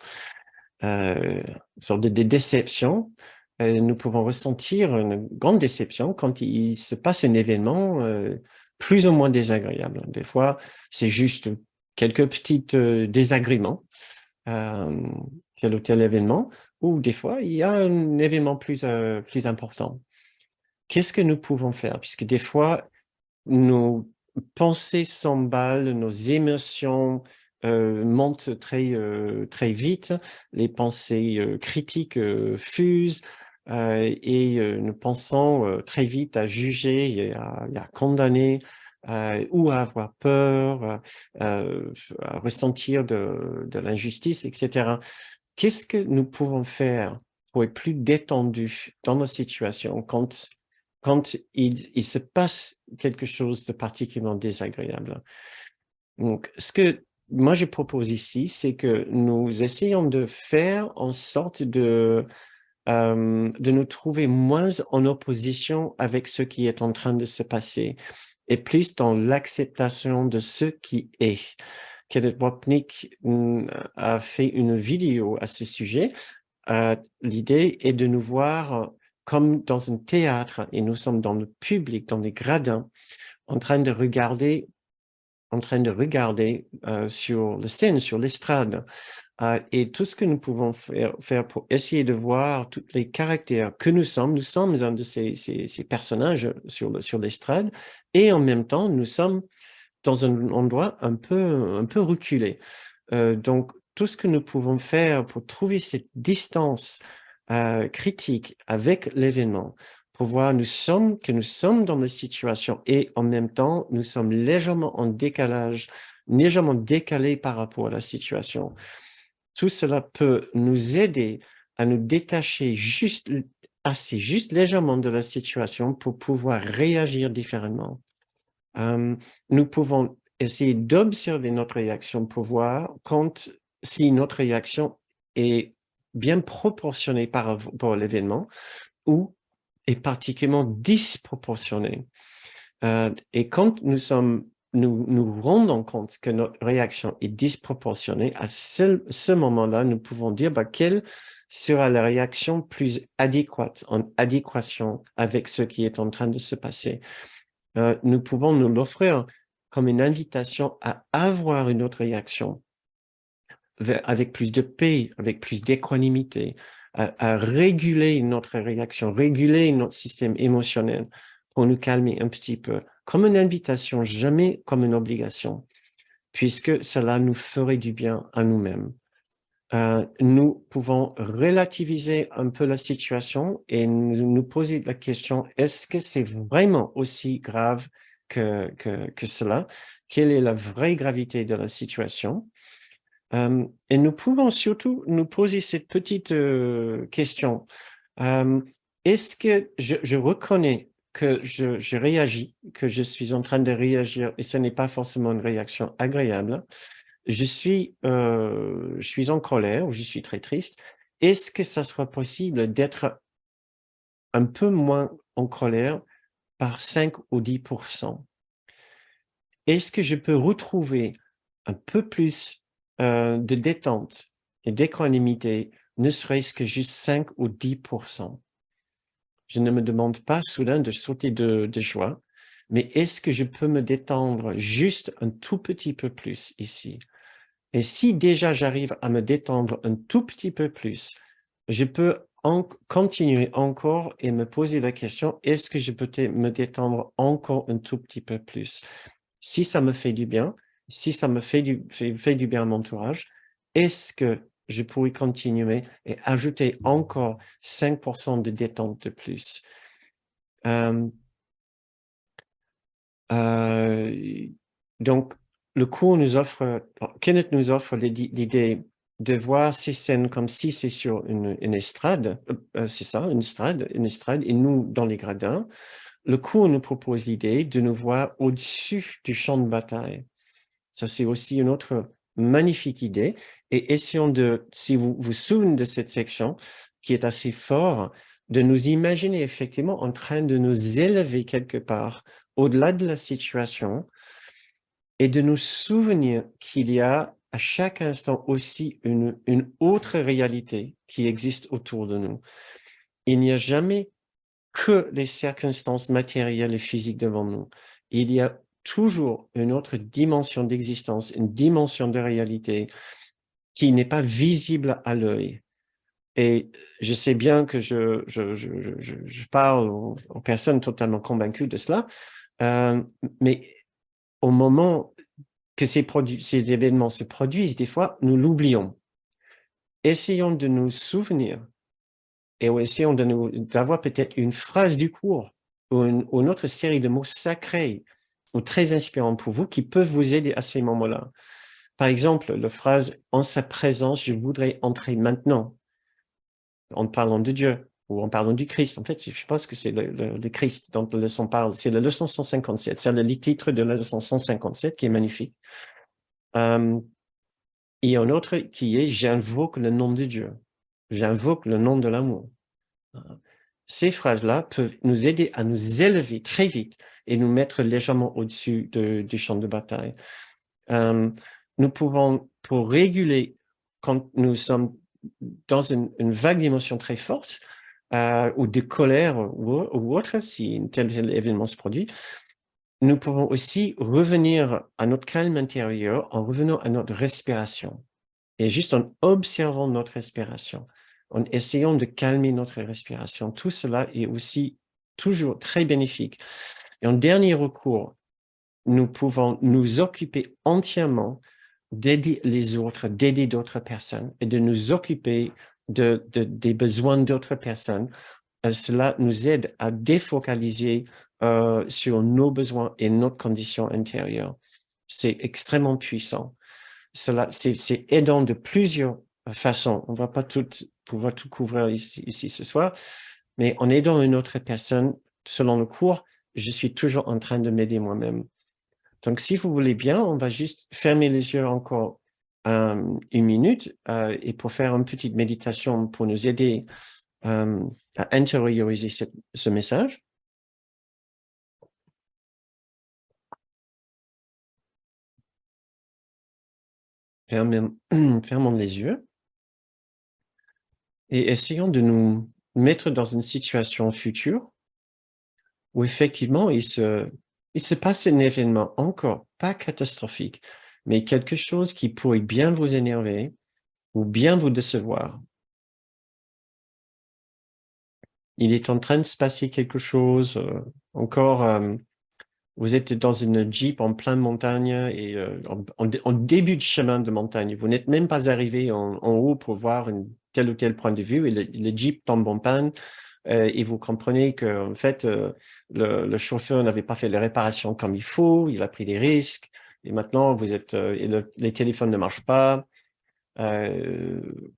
sorte de déception, nous pouvons ressentir une grande déception quand il se passe un événement plus ou moins désagréable. Des fois, c'est juste quelques petits désagréments, tel ou tel événement, ou des fois, il y a un événement plus important. Qu'est-ce que nous pouvons faire? Puisque des fois, nos pensées s'emballent, nos émotions montent très vite, les pensées critiques fusent et nous pensons très vite à juger et à condamner ou à avoir peur, à ressentir de l'injustice, etc. Qu'est-ce que nous pouvons faire pour être plus détendus dans nos situations quand il se passe quelque chose de particulièrement désagréable? Donc, ce que moi je propose ici, c'est que nous essayons de faire en sorte de nous trouver moins en opposition avec ce qui est en train de se passer et plus dans l'acceptation de ce qui est. Kenneth Wapnick a fait une vidéo à ce sujet. L'idée est de nous voir comme dans un théâtre et nous sommes dans le public, dans les gradins, en train de regarder en train de regarder sur la scène, sur l'estrade. Et tout ce que nous pouvons faire pour essayer de voir tous les caractères que nous sommes un de ces personnages sur l'estrade, et en même temps, nous sommes dans un endroit un peu reculé. Donc, tout ce que nous pouvons faire pour trouver cette distance critique avec l'événement, pour voir que nous sommes dans la situation et en même temps, nous sommes légèrement en décalage, légèrement décalés par rapport à la situation. Tout cela peut nous aider à nous détacher juste légèrement de la situation pour pouvoir réagir différemment. Nous pouvons essayer d'observer notre réaction pour voir si notre réaction est bien proportionnée par rapport à l'événement ou est particulièrement disproportionnée. Et quand nous rendons compte que notre réaction est disproportionnée, à ce moment-là, nous pouvons dire quelle sera la réaction plus adéquate, en adéquation avec ce qui est en train de se passer. Nous pouvons nous l'offrir comme une invitation à avoir une autre réaction avec plus de paix, avec plus d'équanimité, à réguler notre réaction, réguler notre système émotionnel pour nous calmer un petit peu, comme une invitation, jamais comme une obligation, puisque cela nous ferait du bien à nous-mêmes. Nous pouvons relativiser un peu la situation et nous poser la question, est-ce que c'est vraiment aussi grave que cela? Quelle est la vraie gravité de la situation? Et nous pouvons surtout nous poser cette petite question. Est-ce que je reconnais que je réagis, que je suis en train de réagir et ce n'est pas forcément une réaction agréable? Je suis en colère ou je suis très triste. Est-ce que ça sera possible d'être un peu moins en colère par 5 ou 10%? Est-ce que je peux retrouver un peu plus de détente et d'équanimité, ne serait-ce que juste 5 ou 10%? Je ne me demande pas soudain de sauter de joie, mais est-ce que je peux me détendre juste un tout petit peu plus ici? Et si déjà j'arrive à me détendre un tout petit peu plus, je peux continuer encore et me poser la question, est-ce que je peux me détendre encore un tout petit peu plus? Si ça me fait du bien, si ça me fait du bien à mon entourage, est-ce que je pourrais continuer et ajouter encore 5% de détente de plus? Donc, le cours nous offre, Kenneth nous offre l'idée de voir ces scènes comme si c'est sur une estrade, c'est ça, une estrade, et nous dans les gradins. Le cours nous propose l'idée de nous voir au-dessus du champ de bataille. Ça, c'est aussi une autre magnifique idée. Et essayons si vous vous souvenez de cette section, qui est assez fort, de nous imaginer effectivement en train de nous élever quelque part au-delà de la situation et de nous souvenir qu'il y a à chaque instant aussi une autre réalité qui existe autour de nous. Il n'y a jamais que les circonstances matérielles et physiques devant nous. Il y a toujours une autre dimension d'existence, une dimension de réalité qui n'est pas visible à l'œil. Et je sais bien que je parle aux personnes totalement convaincues de cela, mais au moment que ces événements se produisent, des fois, nous l'oublions. Essayons de nous souvenir et essayons d'avoir peut-être une phrase du cours ou une autre série de mots sacrés ou très inspirants pour vous qui peuvent vous aider à ces moments-là. Par exemple, la phrase « En sa présence, je voudrais entrer maintenant » en parlant de Dieu ou en parlant du Christ. En fait, je pense que c'est le Christ dont la leçon parle. C'est la leçon 157. C'est le titre de la leçon 157 qui est magnifique. Et un autre qui est « J'invoque le nom de Dieu ». J'invoque le nom de l'amour. Ces phrases-là peuvent nous aider à nous élever très vite et nous mettre légèrement au-dessus du champ de bataille. Nous pouvons, pour réguler quand nous sommes dans une vague d'émotions très forte, ou de colère ou autre, si tel événement se produit, nous pouvons aussi revenir à notre calme intérieur en revenant à notre respiration. Et juste en observant notre respiration, en essayant de calmer notre respiration, tout cela est aussi toujours très bénéfique. Et en dernier recours, nous pouvons nous occuper entièrement d'aider les autres, d'aider d'autres personnes et de nous occuper des besoins d'autres personnes. Cela nous aide à défocaliser sur nos besoins et notre condition intérieure. C'est extrêmement puissant. Cela, c'est aidant de plusieurs façons. On ne va pas pouvoir tout couvrir ici ce soir, mais en aidant une autre personne, selon le cours, je suis toujours en train de m'aider moi-même. Donc, si vous voulez bien, on va juste fermer les yeux encore une minute et pour faire une petite méditation pour nous aider à intérioriser ce message. Fermons les yeux et essayons de nous mettre dans une situation future où effectivement il se passe un événement encore pas catastrophique, mais quelque chose qui pourrait bien vous énerver ou bien vous décevoir. Il est en train de se passer quelque chose, vous êtes dans une Jeep en pleine montagne et en début de chemin de montagne. Vous n'êtes même pas arrivé en haut pour voir tel ou tel point de vue et le Jeep tombe en panne et vous comprenez que en fait, le chauffeur n'avait pas fait les réparations comme il faut, il a pris des risques et maintenant vous êtes, et les téléphones ne marchent pas. Euh,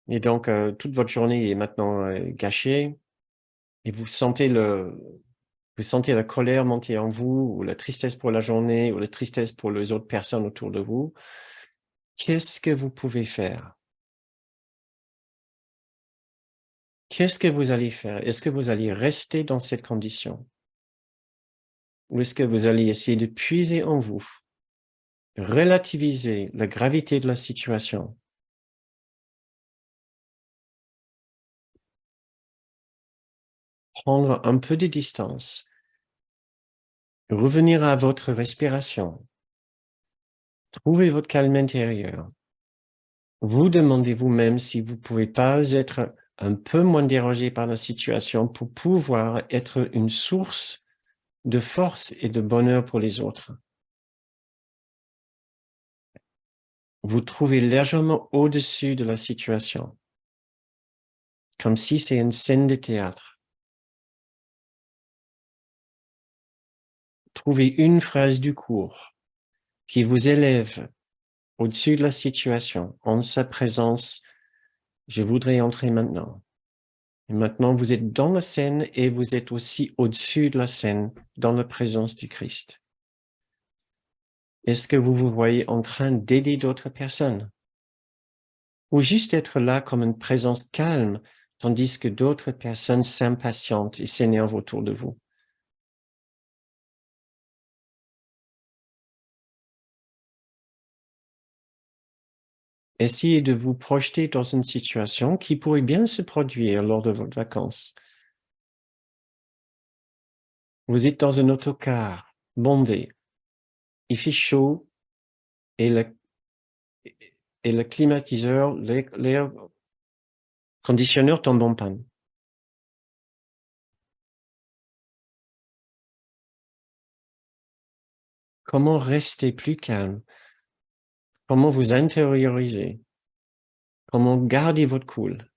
et donc, toute votre journée est maintenant gâchée et vous sentez la colère monter en vous, ou la tristesse pour la journée, ou la tristesse pour les autres personnes autour de vous. Qu'est-ce que vous pouvez faire? Qu'est-ce que vous allez faire? Est-ce que vous allez rester dans cette condition? Ou est-ce que vous allez essayer de puiser en vous, relativiser la gravité de la situation, prendre un peu de distance, revenir à votre respiration, trouver votre calme intérieur, vous demandez vous-même si vous pouvez pas être un peu moins dérangé par la situation pour pouvoir être une source de force et de bonheur pour les autres. Vous trouvez légèrement au-dessus de la situation, comme si c'est une scène de théâtre. Trouvez une phrase du cours qui vous élève au-dessus de la situation, en sa présence. Je voudrais entrer maintenant. Et maintenant, vous êtes dans la scène et vous êtes aussi au-dessus de la scène, dans la présence du Christ. Est-ce que vous vous voyez en train d'aider d'autres personnes? Ou juste être là comme une présence calme, tandis que d'autres personnes s'impatientent et s'énervent autour de vous? Essayez de vous projeter dans une situation qui pourrait bien se produire lors de votre vacances. Vous êtes dans un autocar bondé, il fait chaud et le climatiseur, l'air conditionneur tombe en panne. Comment rester plus calme? Comment vous intérioriser? Comment garder votre cool?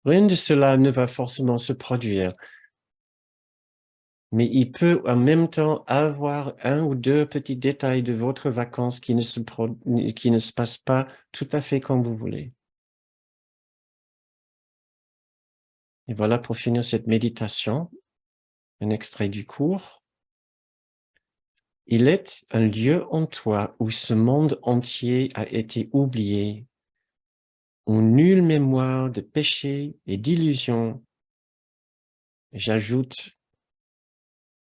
Rien de cela ne va forcément se produire, mais il peut en même temps avoir un ou deux petits détails de votre vacances qui ne se passent pas tout à fait comme vous voulez. Et voilà pour finir cette méditation, un extrait du cours. Il est un lieu en toi où ce monde entier a été oublié, où nulle mémoire de péché et d'illusion, j'ajoute,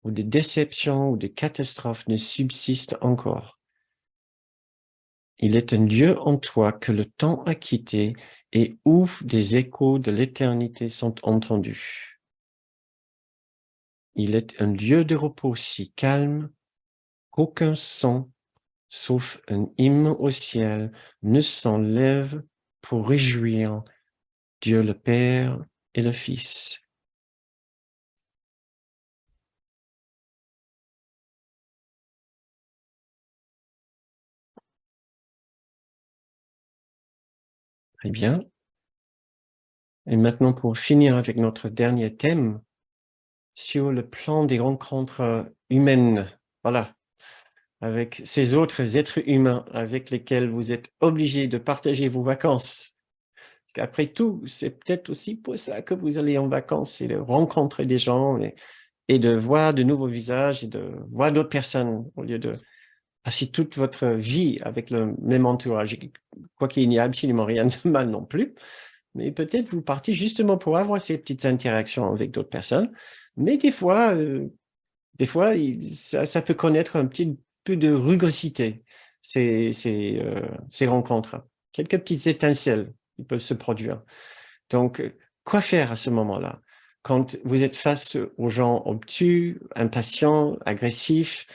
ou de déception ou de catastrophe ne subsiste encore. Il est un lieu en toi que le temps a quitté et où des échos de l'éternité sont entendus. Il est un lieu de repos si calme qu'aucun son, sauf un hymne au ciel, ne s'enlève pour réjouir Dieu le Père et le Fils. Très bien. Et maintenant, pour finir avec notre dernier thème, sur le plan des rencontres humaines, voilà, avec ces autres êtres humains avec lesquels vous êtes obligés de partager vos vacances. Parce qu'après tout, c'est peut-être aussi pour ça que vous allez en vacances, c'est de rencontrer des gens et de voir de nouveaux visages et de voir d'autres personnes au lieu de passer toute votre vie avec le même entourage. Quoi qu'il n'y a absolument rien de mal non plus. Mais peut-être vous partez justement pour avoir ces petites interactions avec d'autres personnes. Mais des fois ça peut connaître un petit peu de rugosité, ces rencontres. Quelques petites étincelles qui peuvent se produire. Donc, quoi faire à ce moment-là? Quand vous êtes face aux gens obtus, impatients, agressifs,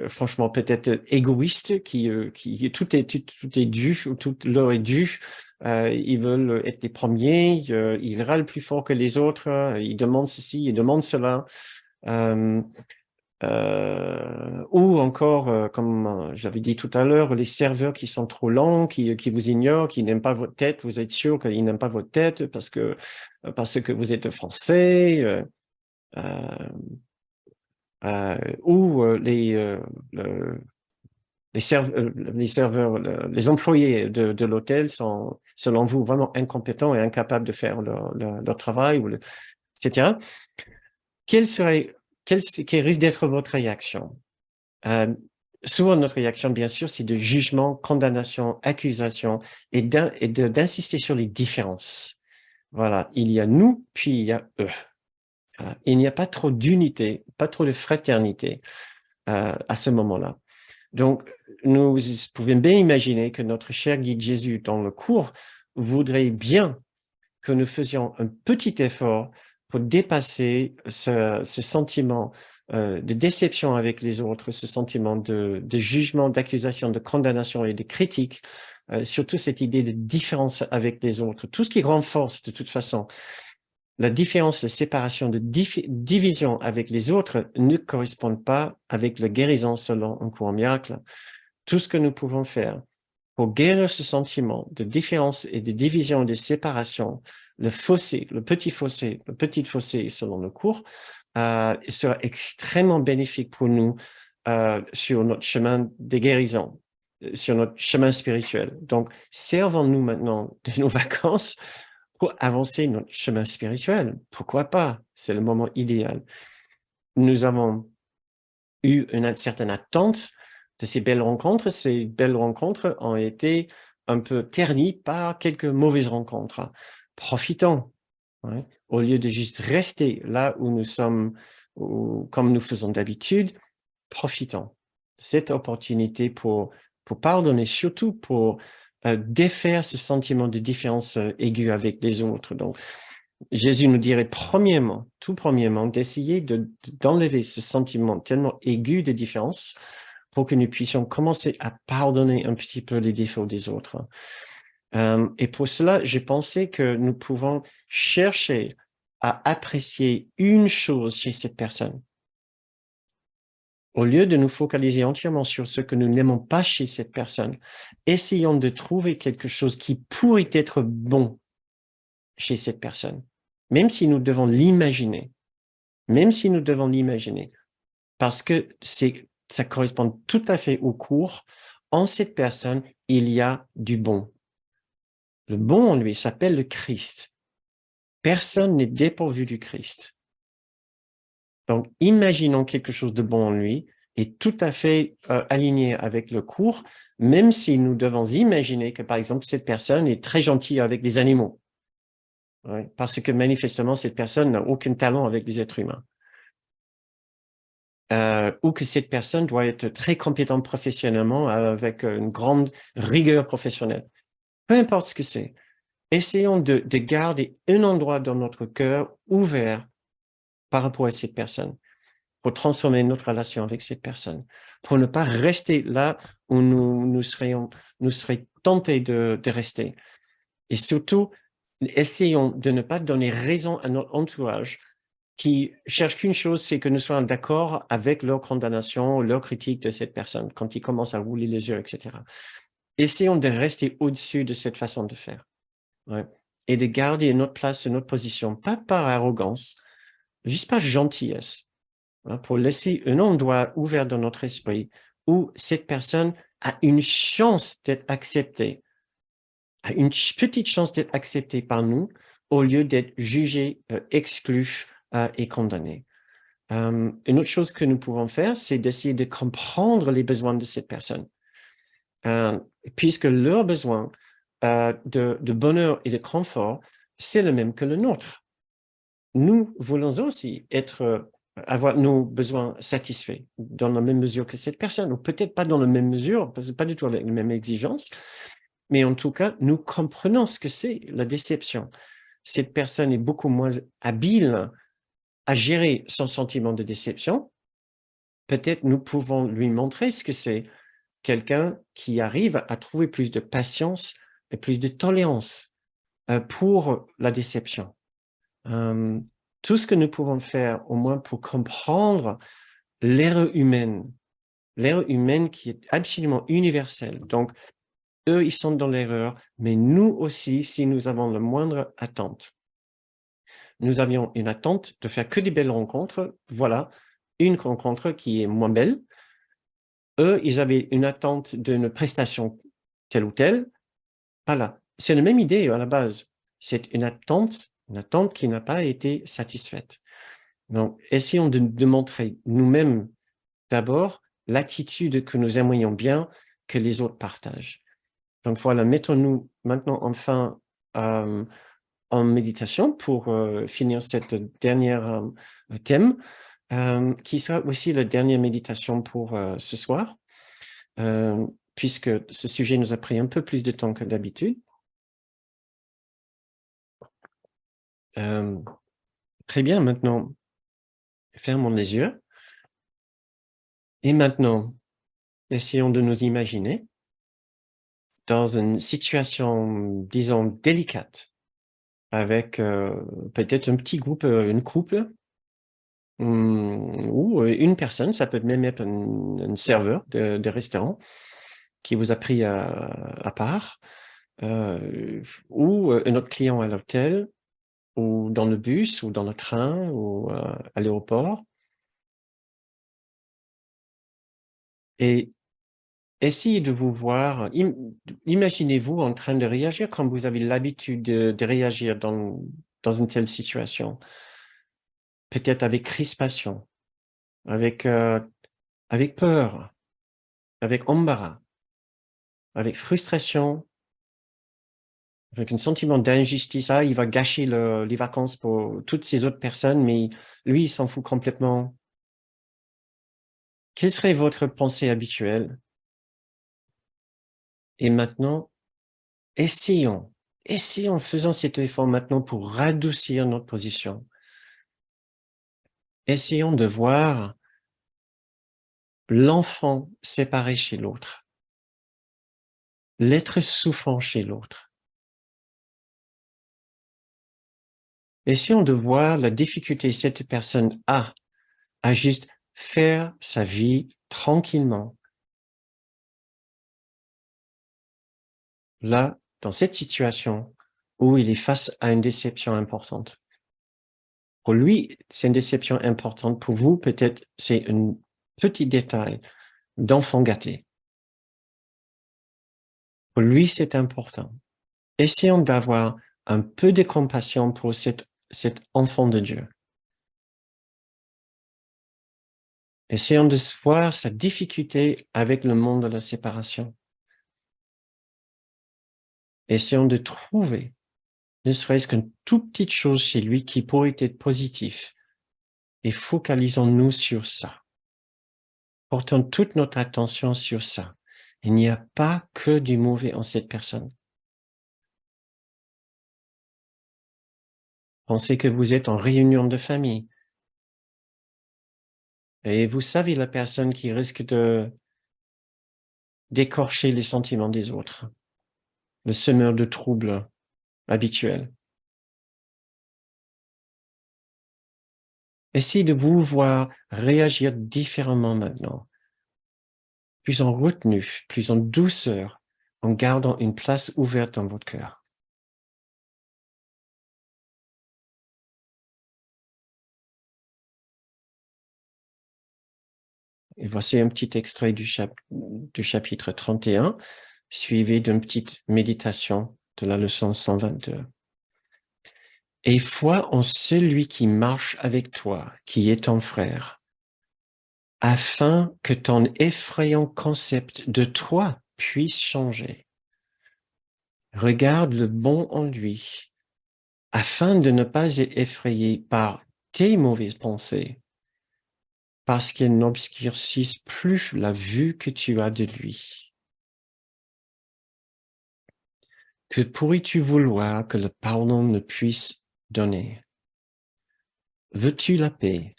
franchement peut-être égoïstes, qui tout est dû, ou tout leur est dû. Ils veulent être les premiers, ils râlent plus fort que les autres, ils demandent ceci, ils demandent cela. Euh, ou encore, comme j'avais dit tout à l'heure, les serveurs qui sont trop lents, qui vous ignorent, qui n'aiment pas votre tête. Vous êtes sûr qu'ils n'aiment pas votre tête parce que vous êtes français. Euh, ou les serveurs, les employés de l'hôtel sont, selon vous, vraiment incompétents et incapables de faire leur travail, etc. Quelle risque d'être votre réaction? Euh, Souvent, notre réaction, bien sûr, c'est de jugement, condamnation, accusation et d'insister sur les différences. Voilà, il y a nous, puis il y a eux. Il n'y a pas trop d'unité, pas trop de fraternité à ce moment-là. Donc, nous pouvons bien imaginer que notre cher guide Jésus, dans le cours, voudrait bien que nous faisions un petit effort pour dépasser ce sentiment de déception avec les autres, ce sentiment de jugement, d'accusation, de condamnation et de critique, surtout cette idée de différence avec les autres. Tout ce qui renforce de toute façon la différence, la séparation, de division avec les autres ne correspondent pas avec la guérison selon un courant miracle. Tout ce que nous pouvons faire pour guérir ce sentiment de différence et de division et de séparation, le fossé, le petit fossé selon le cours, sera extrêmement bénéfique pour nous sur notre chemin de guérison, sur notre chemin spirituel. Donc, servons-nous maintenant de nos vacances pour avancer notre chemin spirituel. Pourquoi pas? C'est le moment idéal. Nous avons eu une certaine attente de ces belles rencontres. Ces belles rencontres ont été un peu ternies par quelques mauvaises rencontres. Profitons, hein, au lieu de juste rester là où nous sommes, comme nous faisons d'habitude. Profitons cette opportunité pour pardonner, surtout pour défaire ce sentiment de différence aiguë avec les autres. Donc, Jésus nous dirait premièrement, tout premièrement, d'essayer d'enlever ce sentiment tellement aigu de différence pour que nous puissions commencer à pardonner un petit peu les défauts des autres. Et pour cela, j'ai pensé que nous pouvons chercher à apprécier une chose chez cette personne. Au lieu de nous focaliser entièrement sur ce que nous n'aimons pas chez cette personne, essayons de trouver quelque chose qui pourrait être bon chez cette personne, même si nous devons l'imaginer, parce que ça correspond tout à fait au cours. En cette personne, il y a du bon. Le bon en lui s'appelle le Christ. Personne n'est dépourvu du Christ. Donc, imaginons quelque chose de bon en lui et tout à fait aligné avec le cours, même si nous devons imaginer que, par exemple, cette personne est très gentille avec les animaux. Ouais, parce que manifestement, cette personne n'a aucun talent avec les êtres humains. ou que cette personne doit être très compétente professionnellement avec une grande rigueur professionnelle. Peu importe ce que c'est. Essayons de garder un endroit dans notre cœur ouvert par rapport à cette personne, pour transformer notre relation avec cette personne, pour ne pas rester là où nous serions tentés de rester. Et surtout, essayons de ne pas donner raison à notre entourage qui cherche qu'une chose, c'est que nous soyons d'accord avec leur condamnation, leur critique de cette personne, quand ils commencent à rouler les yeux, etc. Essayons de rester au-dessus de cette façon de faire. Ouais. Et de garder notre place, notre position, pas par arrogance, juste par gentillesse, hein, pour laisser un endroit ouvert dans notre esprit où cette personne a une chance d'être acceptée, a une petite chance d'être acceptée par nous, au lieu d'être jugée, exclue et condamnée. Une autre chose que nous pouvons faire, c'est d'essayer de comprendre les besoins de cette personne, puisque leurs besoins de bonheur et de confort, c'est le même que le nôtre. Nous voulons aussi avoir nos besoins satisfaits dans la même mesure que cette personne, ou peut-être pas dans la même mesure, parce que pas du tout avec les mêmes exigences, mais en tout cas, nous comprenons ce que c'est la déception. Cette personne est beaucoup moins habile à gérer son sentiment de déception. Peut-être nous pouvons lui montrer ce que c'est quelqu'un qui arrive à trouver plus de patience et plus de tolérance pour la déception. Tout ce que nous pouvons faire, au moins pour comprendre l'erreur humaine qui est absolument universelle. Donc, eux, ils sont dans l'erreur, mais nous aussi, si nous avons la moindre attente. Nous avions une attente de faire que des belles rencontres. Voilà, une rencontre qui est moins belle. Eux, ils avaient une attente d'une prestation telle ou telle. Voilà, c'est la même idée à la base. C'est une attente qui n'a pas été satisfaite. Donc, essayons de montrer nous-mêmes d'abord l'attitude que nous aimerions bien que les autres partagent. Donc voilà, mettons-nous maintenant enfin en méditation pour finir cette dernière thème, qui sera aussi la dernière méditation pour ce soir, puisque ce sujet nous a pris un peu plus de temps que d'habitude. Très bien, maintenant, fermons les yeux. Et maintenant, essayons de nous imaginer dans une situation, disons, délicate, avec peut-être un petit groupe, une couple, ou une personne, ça peut même être un serveur de restaurant qui vous a pris à part, ou un autre client à l'hôtel, ou dans le bus, ou dans le train, ou à l'aéroport. Et essayez de vous voir, imaginez-vous en train de réagir comme vous avez l'habitude de réagir dans une telle situation. Peut-être avec crispation, avec peur, avec embarras, avec frustration, avec un sentiment d'injustice. Ah, il va gâcher les vacances pour toutes ces autres personnes, mais lui, il s'en fout complètement. Quelle serait votre pensée habituelle? Et maintenant, essayons, faisons cet effort maintenant pour radoucir notre position. Essayons de voir l'enfant séparé chez l'autre, l'être souffrant chez l'autre. Essayons de voir la difficulté que cette personne a à juste faire sa vie tranquillement. Là, dans cette situation où il est face à une déception importante. Pour lui, c'est une déception importante. Pour vous, peut-être, c'est un petit détail d'enfant gâté. Pour lui, c'est important. Essayons d'avoir un peu de compassion pour cet enfant de Dieu. Essayons de voir sa difficulté avec le monde de la séparation. Essayons de trouver, ne serait-ce qu'une toute petite chose chez lui qui pourrait être positive. Et focalisons-nous sur ça. Portons toute notre attention sur ça. Il n'y a pas que du mauvais en cette personne. Pensez que vous êtes en réunion de famille. Et vous savez la personne qui risque d'écorcher les sentiments des autres. Le semeur de troubles habituel. Essayez de vous voir réagir différemment maintenant. Plus en retenue, plus en douceur, en gardant une place ouverte dans votre cœur. Et voici un petit extrait du chapitre 31, suivi d'une petite méditation de la leçon 122. Et foi en celui qui marche avec toi, qui est ton frère, afin que ton effrayant concept de toi puisse changer. Regarde le bon en lui, afin de ne pas être effrayé par tes mauvaises pensées, parce qu'elles n'obscurcissent plus la vue que tu as de lui. Que pourrais-tu vouloir que le pardon ne puisse donner? Veux-tu la paix?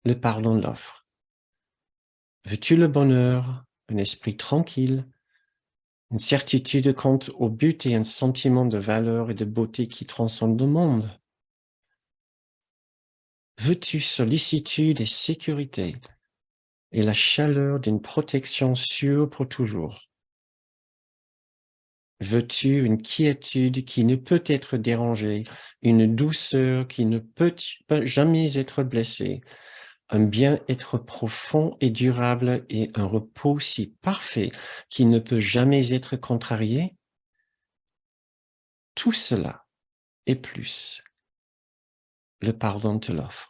Le pardon l'offre. Veux-tu le bonheur, un esprit tranquille, une certitude quant au but et un sentiment de valeur et de beauté qui transcendent le monde? Veux-tu sollicitude et sécurité et la chaleur d'une protection sûre pour toujours? Veux-tu une quiétude qui ne peut être dérangée, une douceur qui ne peut jamais être blessée, un bien-être profond et durable et un repos si parfait qui ne peut jamais être contrarié? Tout cela et plus, le pardon te l'offre.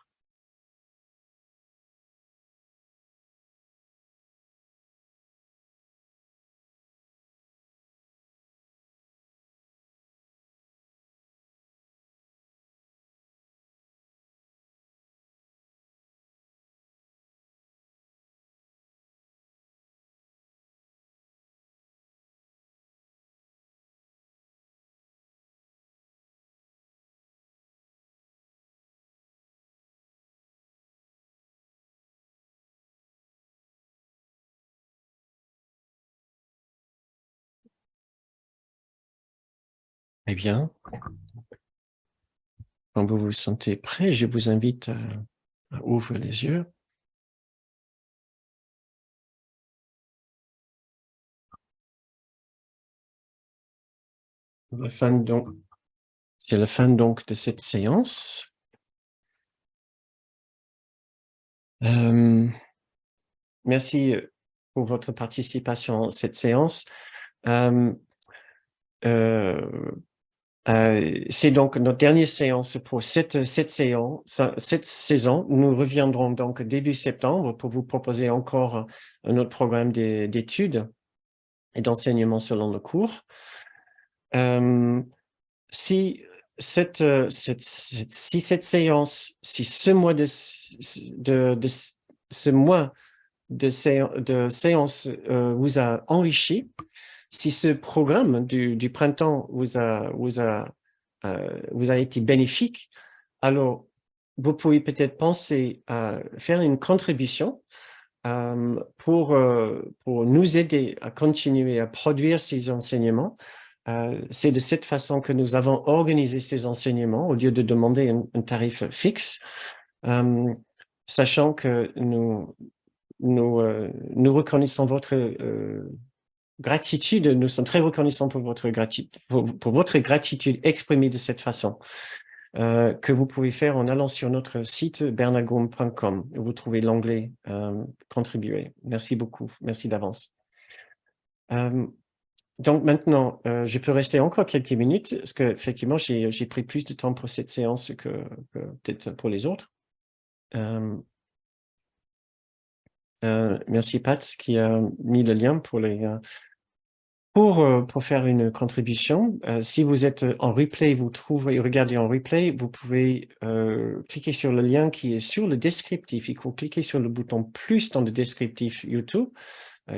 Eh bien, quand vous vous sentez prêt, je vous invite à ouvrir les yeux. C'est la fin donc de cette séance. Merci pour votre participation à cette séance. Euh, c'est donc notre dernière séance pour cette saison. Nous reviendrons donc début septembre pour vous proposer encore un autre programme d'études et d'enseignement selon le cours. Si cette séance, si ce mois ce mois de séance vous a enrichi, si ce programme du printemps vous a été bénéfique, alors vous pouvez peut-être penser à faire une contribution pour nous aider à continuer à produire ces enseignements. C'est de cette façon que nous avons organisé ces enseignements au lieu de demander un tarif fixe, sachant que nous reconnaissons votre gratitude, nous sommes très reconnaissants pour votre gratitude exprimée de cette façon, que vous pouvez faire en allant sur notre site bernagome.com. Vous trouvez l'onglet contribuer. Merci beaucoup. Merci d'avance. Donc maintenant, je peux rester encore quelques minutes, parce que effectivement, j'ai pris plus de temps pour cette séance que peut-être pour les autres. Merci Pat qui a mis le lien pour Pour faire une contribution, si vous êtes en replay, vous regardez en replay, vous pouvez cliquer sur le lien qui est sur le descriptif. Il faut cliquer sur le bouton plus dans le descriptif YouTube,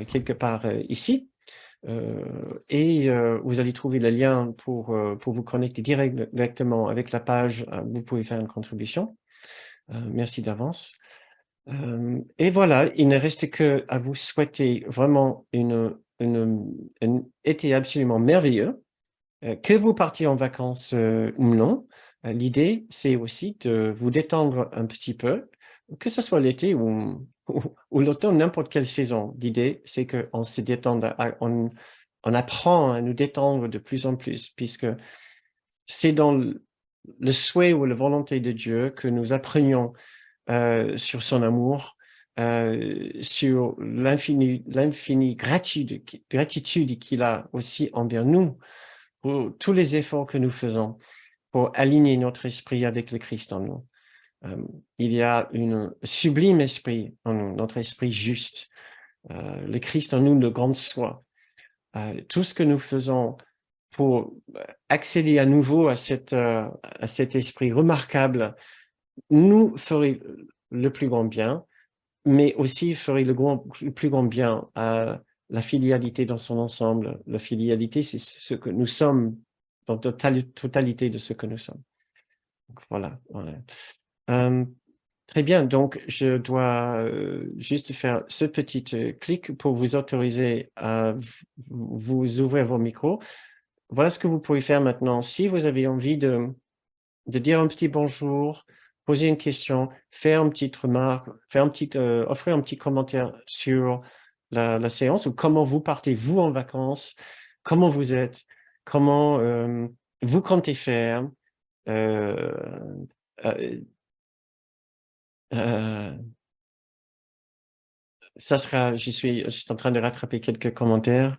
quelque part ici. Et vous allez trouver le lien pour vous connecter directement avec la page. Vous pouvez faire une contribution. Merci d'avance. Et voilà, il ne reste que à vous souhaiter vraiment un été absolument merveilleux, que vous partiez en vacances ou non. L'idée, c'est aussi de vous détendre un petit peu, que ce soit l'été ou l'automne, n'importe quelle saison. L'idée, c'est qu'on se détende, on apprend à nous détendre de plus en plus, puisque c'est dans le souhait ou la volonté de Dieu que nous apprenions sur son amour, sur l'infinie gratitude qu'il a aussi envers nous pour tous les efforts que nous faisons pour aligner notre esprit avec le Christ en nous. Il y a un sublime esprit en nous, notre esprit juste, le Christ en nous de grande soi. Tout ce que nous faisons pour accéder à nouveau à cet esprit remarquable nous ferait le plus grand bien, mais aussi ferait le plus grand bien à la filialité dans son ensemble. La filialité, c'est ce que nous sommes, dans la totalité de ce que nous sommes. Donc, voilà. Très bien, donc je dois juste faire ce petit clic pour vous autoriser à vous ouvrir vos micros. Voilà ce que vous pouvez faire maintenant. Si vous avez envie de dire un petit bonjour, poser une question, faire une petite remarque, offrir un petit commentaire sur la séance ou comment vous partez, vous, en vacances, comment vous êtes, comment vous comptez faire. Euh, euh, euh, Ça sera, je suis en train de rattraper quelques commentaires.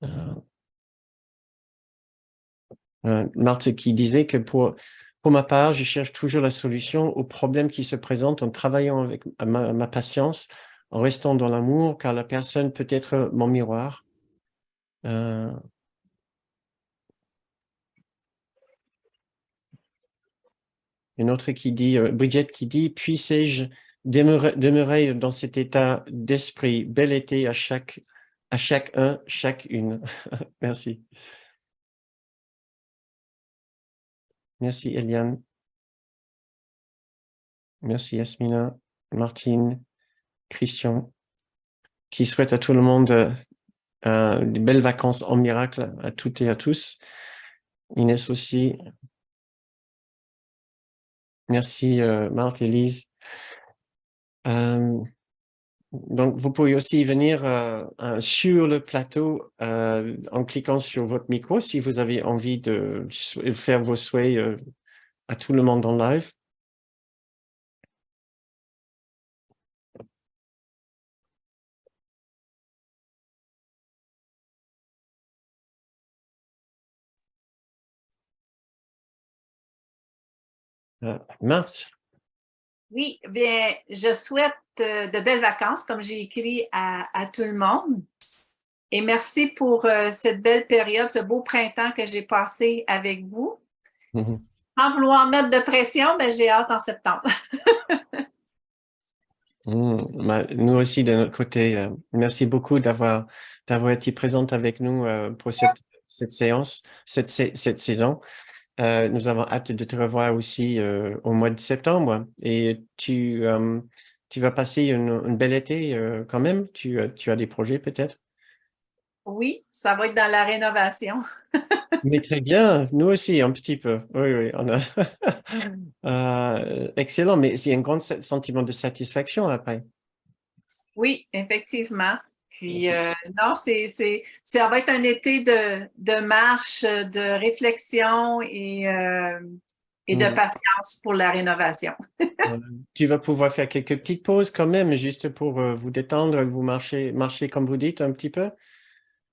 Euh, Marthe qui disait que pour ma part, je cherche toujours la solution aux problèmes qui se présentent en travaillant avec ma patience, en restant dans l'amour, car la personne peut être mon miroir. Euh, une autre qui dit, Bridget qui dit, puissais-je demeurer dans cet état d'esprit, bel été à chacun, chacune. Merci. Merci Eliane. Merci Yasmina, Martine, Christian, qui souhaite à tout le monde des belles vacances en miracle à toutes et à tous. Inès aussi. Merci Marthe et Lise. Donc, vous pouvez aussi venir sur le plateau en cliquant sur votre micro si vous avez envie de faire vos souhaits à tout le monde en live. Marthe. Oui, bien, je souhaite de belles vacances, comme j'ai écrit à tout le monde. Et merci pour cette belle période, ce beau printemps que j'ai passé avec vous. Sans vouloir mettre de pression, ben, j'ai hâte en septembre. Nous aussi, de notre côté, merci beaucoup d'avoir été présente avec nous pour cette séance, cette saison. Nous avons hâte de te revoir aussi au mois de septembre. Et tu vas passer une belle été quand même. Tu as des projets peut-être? Oui, ça va être dans la rénovation. Mais très bien, nous aussi, un petit peu. Oui, oui, on a. Excellent, mais c'est un grand sentiment de satisfaction après. Oui, effectivement. Puis, non, ça va être un été de marche, de réflexion et de patience pour la rénovation. Tu vas pouvoir faire quelques petites pauses quand même, juste pour vous détendre, vous marcher comme vous dites un petit peu.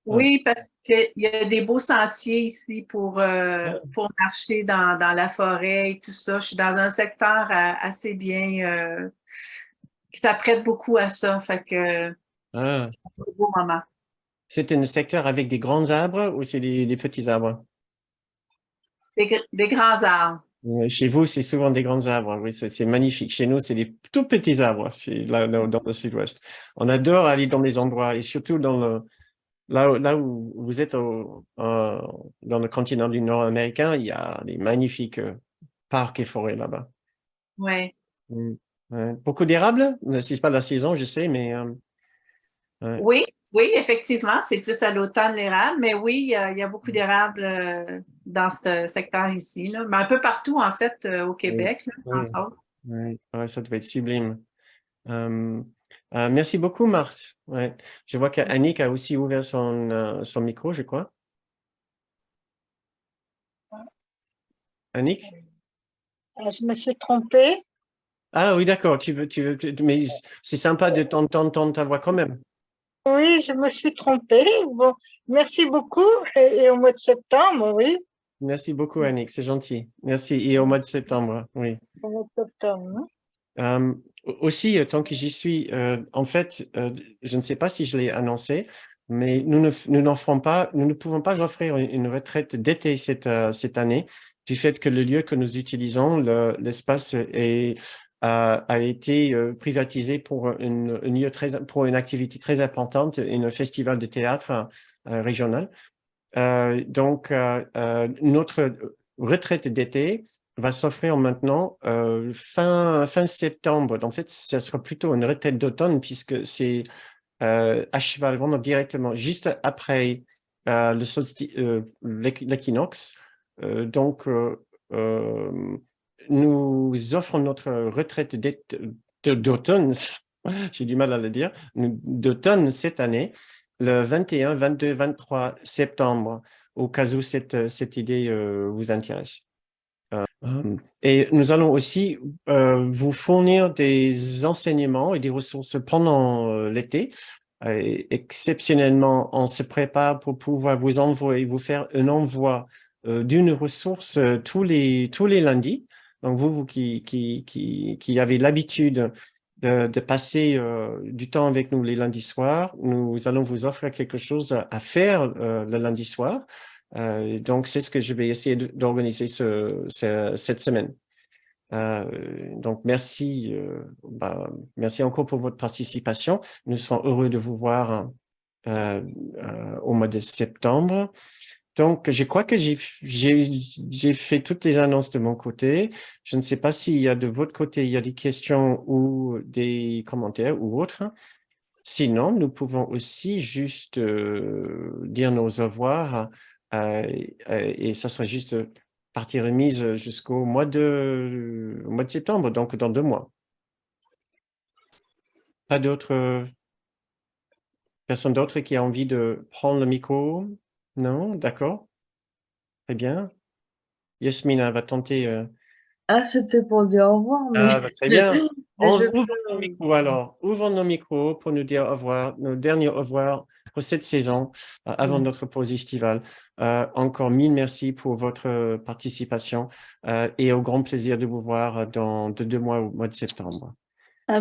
Oui, parce qu'il y a des beaux sentiers ici pour marcher dans la forêt et tout ça. Je suis dans un secteur assez bien qui s'apprête beaucoup à ça. Fait que Ah. c'est un beau moment. C'est un secteur avec des grands arbres ou c'est des petits arbres? Des grands arbres. Chez vous, c'est souvent des grands arbres. Oui, c'est magnifique. Chez nous, c'est des tout petits arbres dans le sud-ouest. On adore aller dans les endroits et surtout là où vous êtes dans le continent du Nord américain, il y a des magnifiques parcs et forêts là-bas. Oui. Mm. Ouais. Beaucoup d'érables? C'est pas la saison, je sais, mais ouais. Oui, oui, effectivement, c'est plus à l'automne l'érable, mais oui, il y a beaucoup d'érables dans ce secteur ici, là. Mais un peu partout, en fait, au Oui, Québec, là, oui, entre autres. oui. Ouais, ça doit être sublime. Euh, merci beaucoup, Marthe. Ouais. Je vois qu'Annick a aussi ouvert son micro, je crois. Annick? Je me suis trompée. Ah oui, d'accord. Mais c'est sympa de t'entendre ta voix quand même. Oui, je me suis trompée. Bon, merci beaucoup. Et au mois de septembre, oui, Merci beaucoup, Annick. C'est gentil. Merci. Et au mois de septembre, oui. au mois de septembre, hein. Euh, Aussi, tant que j'y suis, en fait, je ne sais pas si je l'ai annoncé, mais nous n'offrons pas, nous ne pouvons pas offrir une retraite d'été cette année, du fait que le lieu que nous utilisons, l'espace a été privatisé pour pour une activité très importante, un festival de théâtre régional. Notre retraite d'été va s'offrir maintenant fin septembre. En fait, ça sera plutôt une retraite d'automne puisque c'est à cheval vraiment directement juste après l'équinoxe. Donc, nous offrons notre retraite d'automne, j'ai du mal à le dire, d'automne cette année, le 21, 22, 23 septembre, au cas où cette idée vous intéresse. Et nous allons aussi vous fournir des enseignements et des ressources pendant l'été. Exceptionnellement, on se prépare pour pouvoir vous faire un envoi d'une ressource tous les lundis. Donc, vous qui avez l'habitude de passer du temps avec nous les lundis soirs, nous allons vous offrir quelque chose à faire le lundi soir. Donc, c'est ce que je vais essayer d'organiser cette semaine. Donc, merci encore pour votre participation. Nous serons heureux de vous voir au mois de septembre. Donc, je crois que j'ai fait toutes les annonces de mon côté. Je ne sais pas s'il y a de votre côté, il y a des questions ou des commentaires ou autres. Sinon, nous pouvons aussi juste dire nos au revoir et ça sera juste partie remise jusqu'au au mois de septembre, donc dans 2 mois. Pas d'autres personne d'autre qui a envie de prendre le micro? Non? D'accord. Très bien. Yasmina va tenter. Ah, c'était pour dire au revoir, mais, Très bien. mais je Ouvrons nos peux. micros alors. Ouvrons nos micros pour nous dire au revoir, nos derniers au revoir pour cette saison, avant notre pause estivale. Encore mille merci pour votre participation et au grand plaisir de vous voir dans 2 mois au mois de septembre.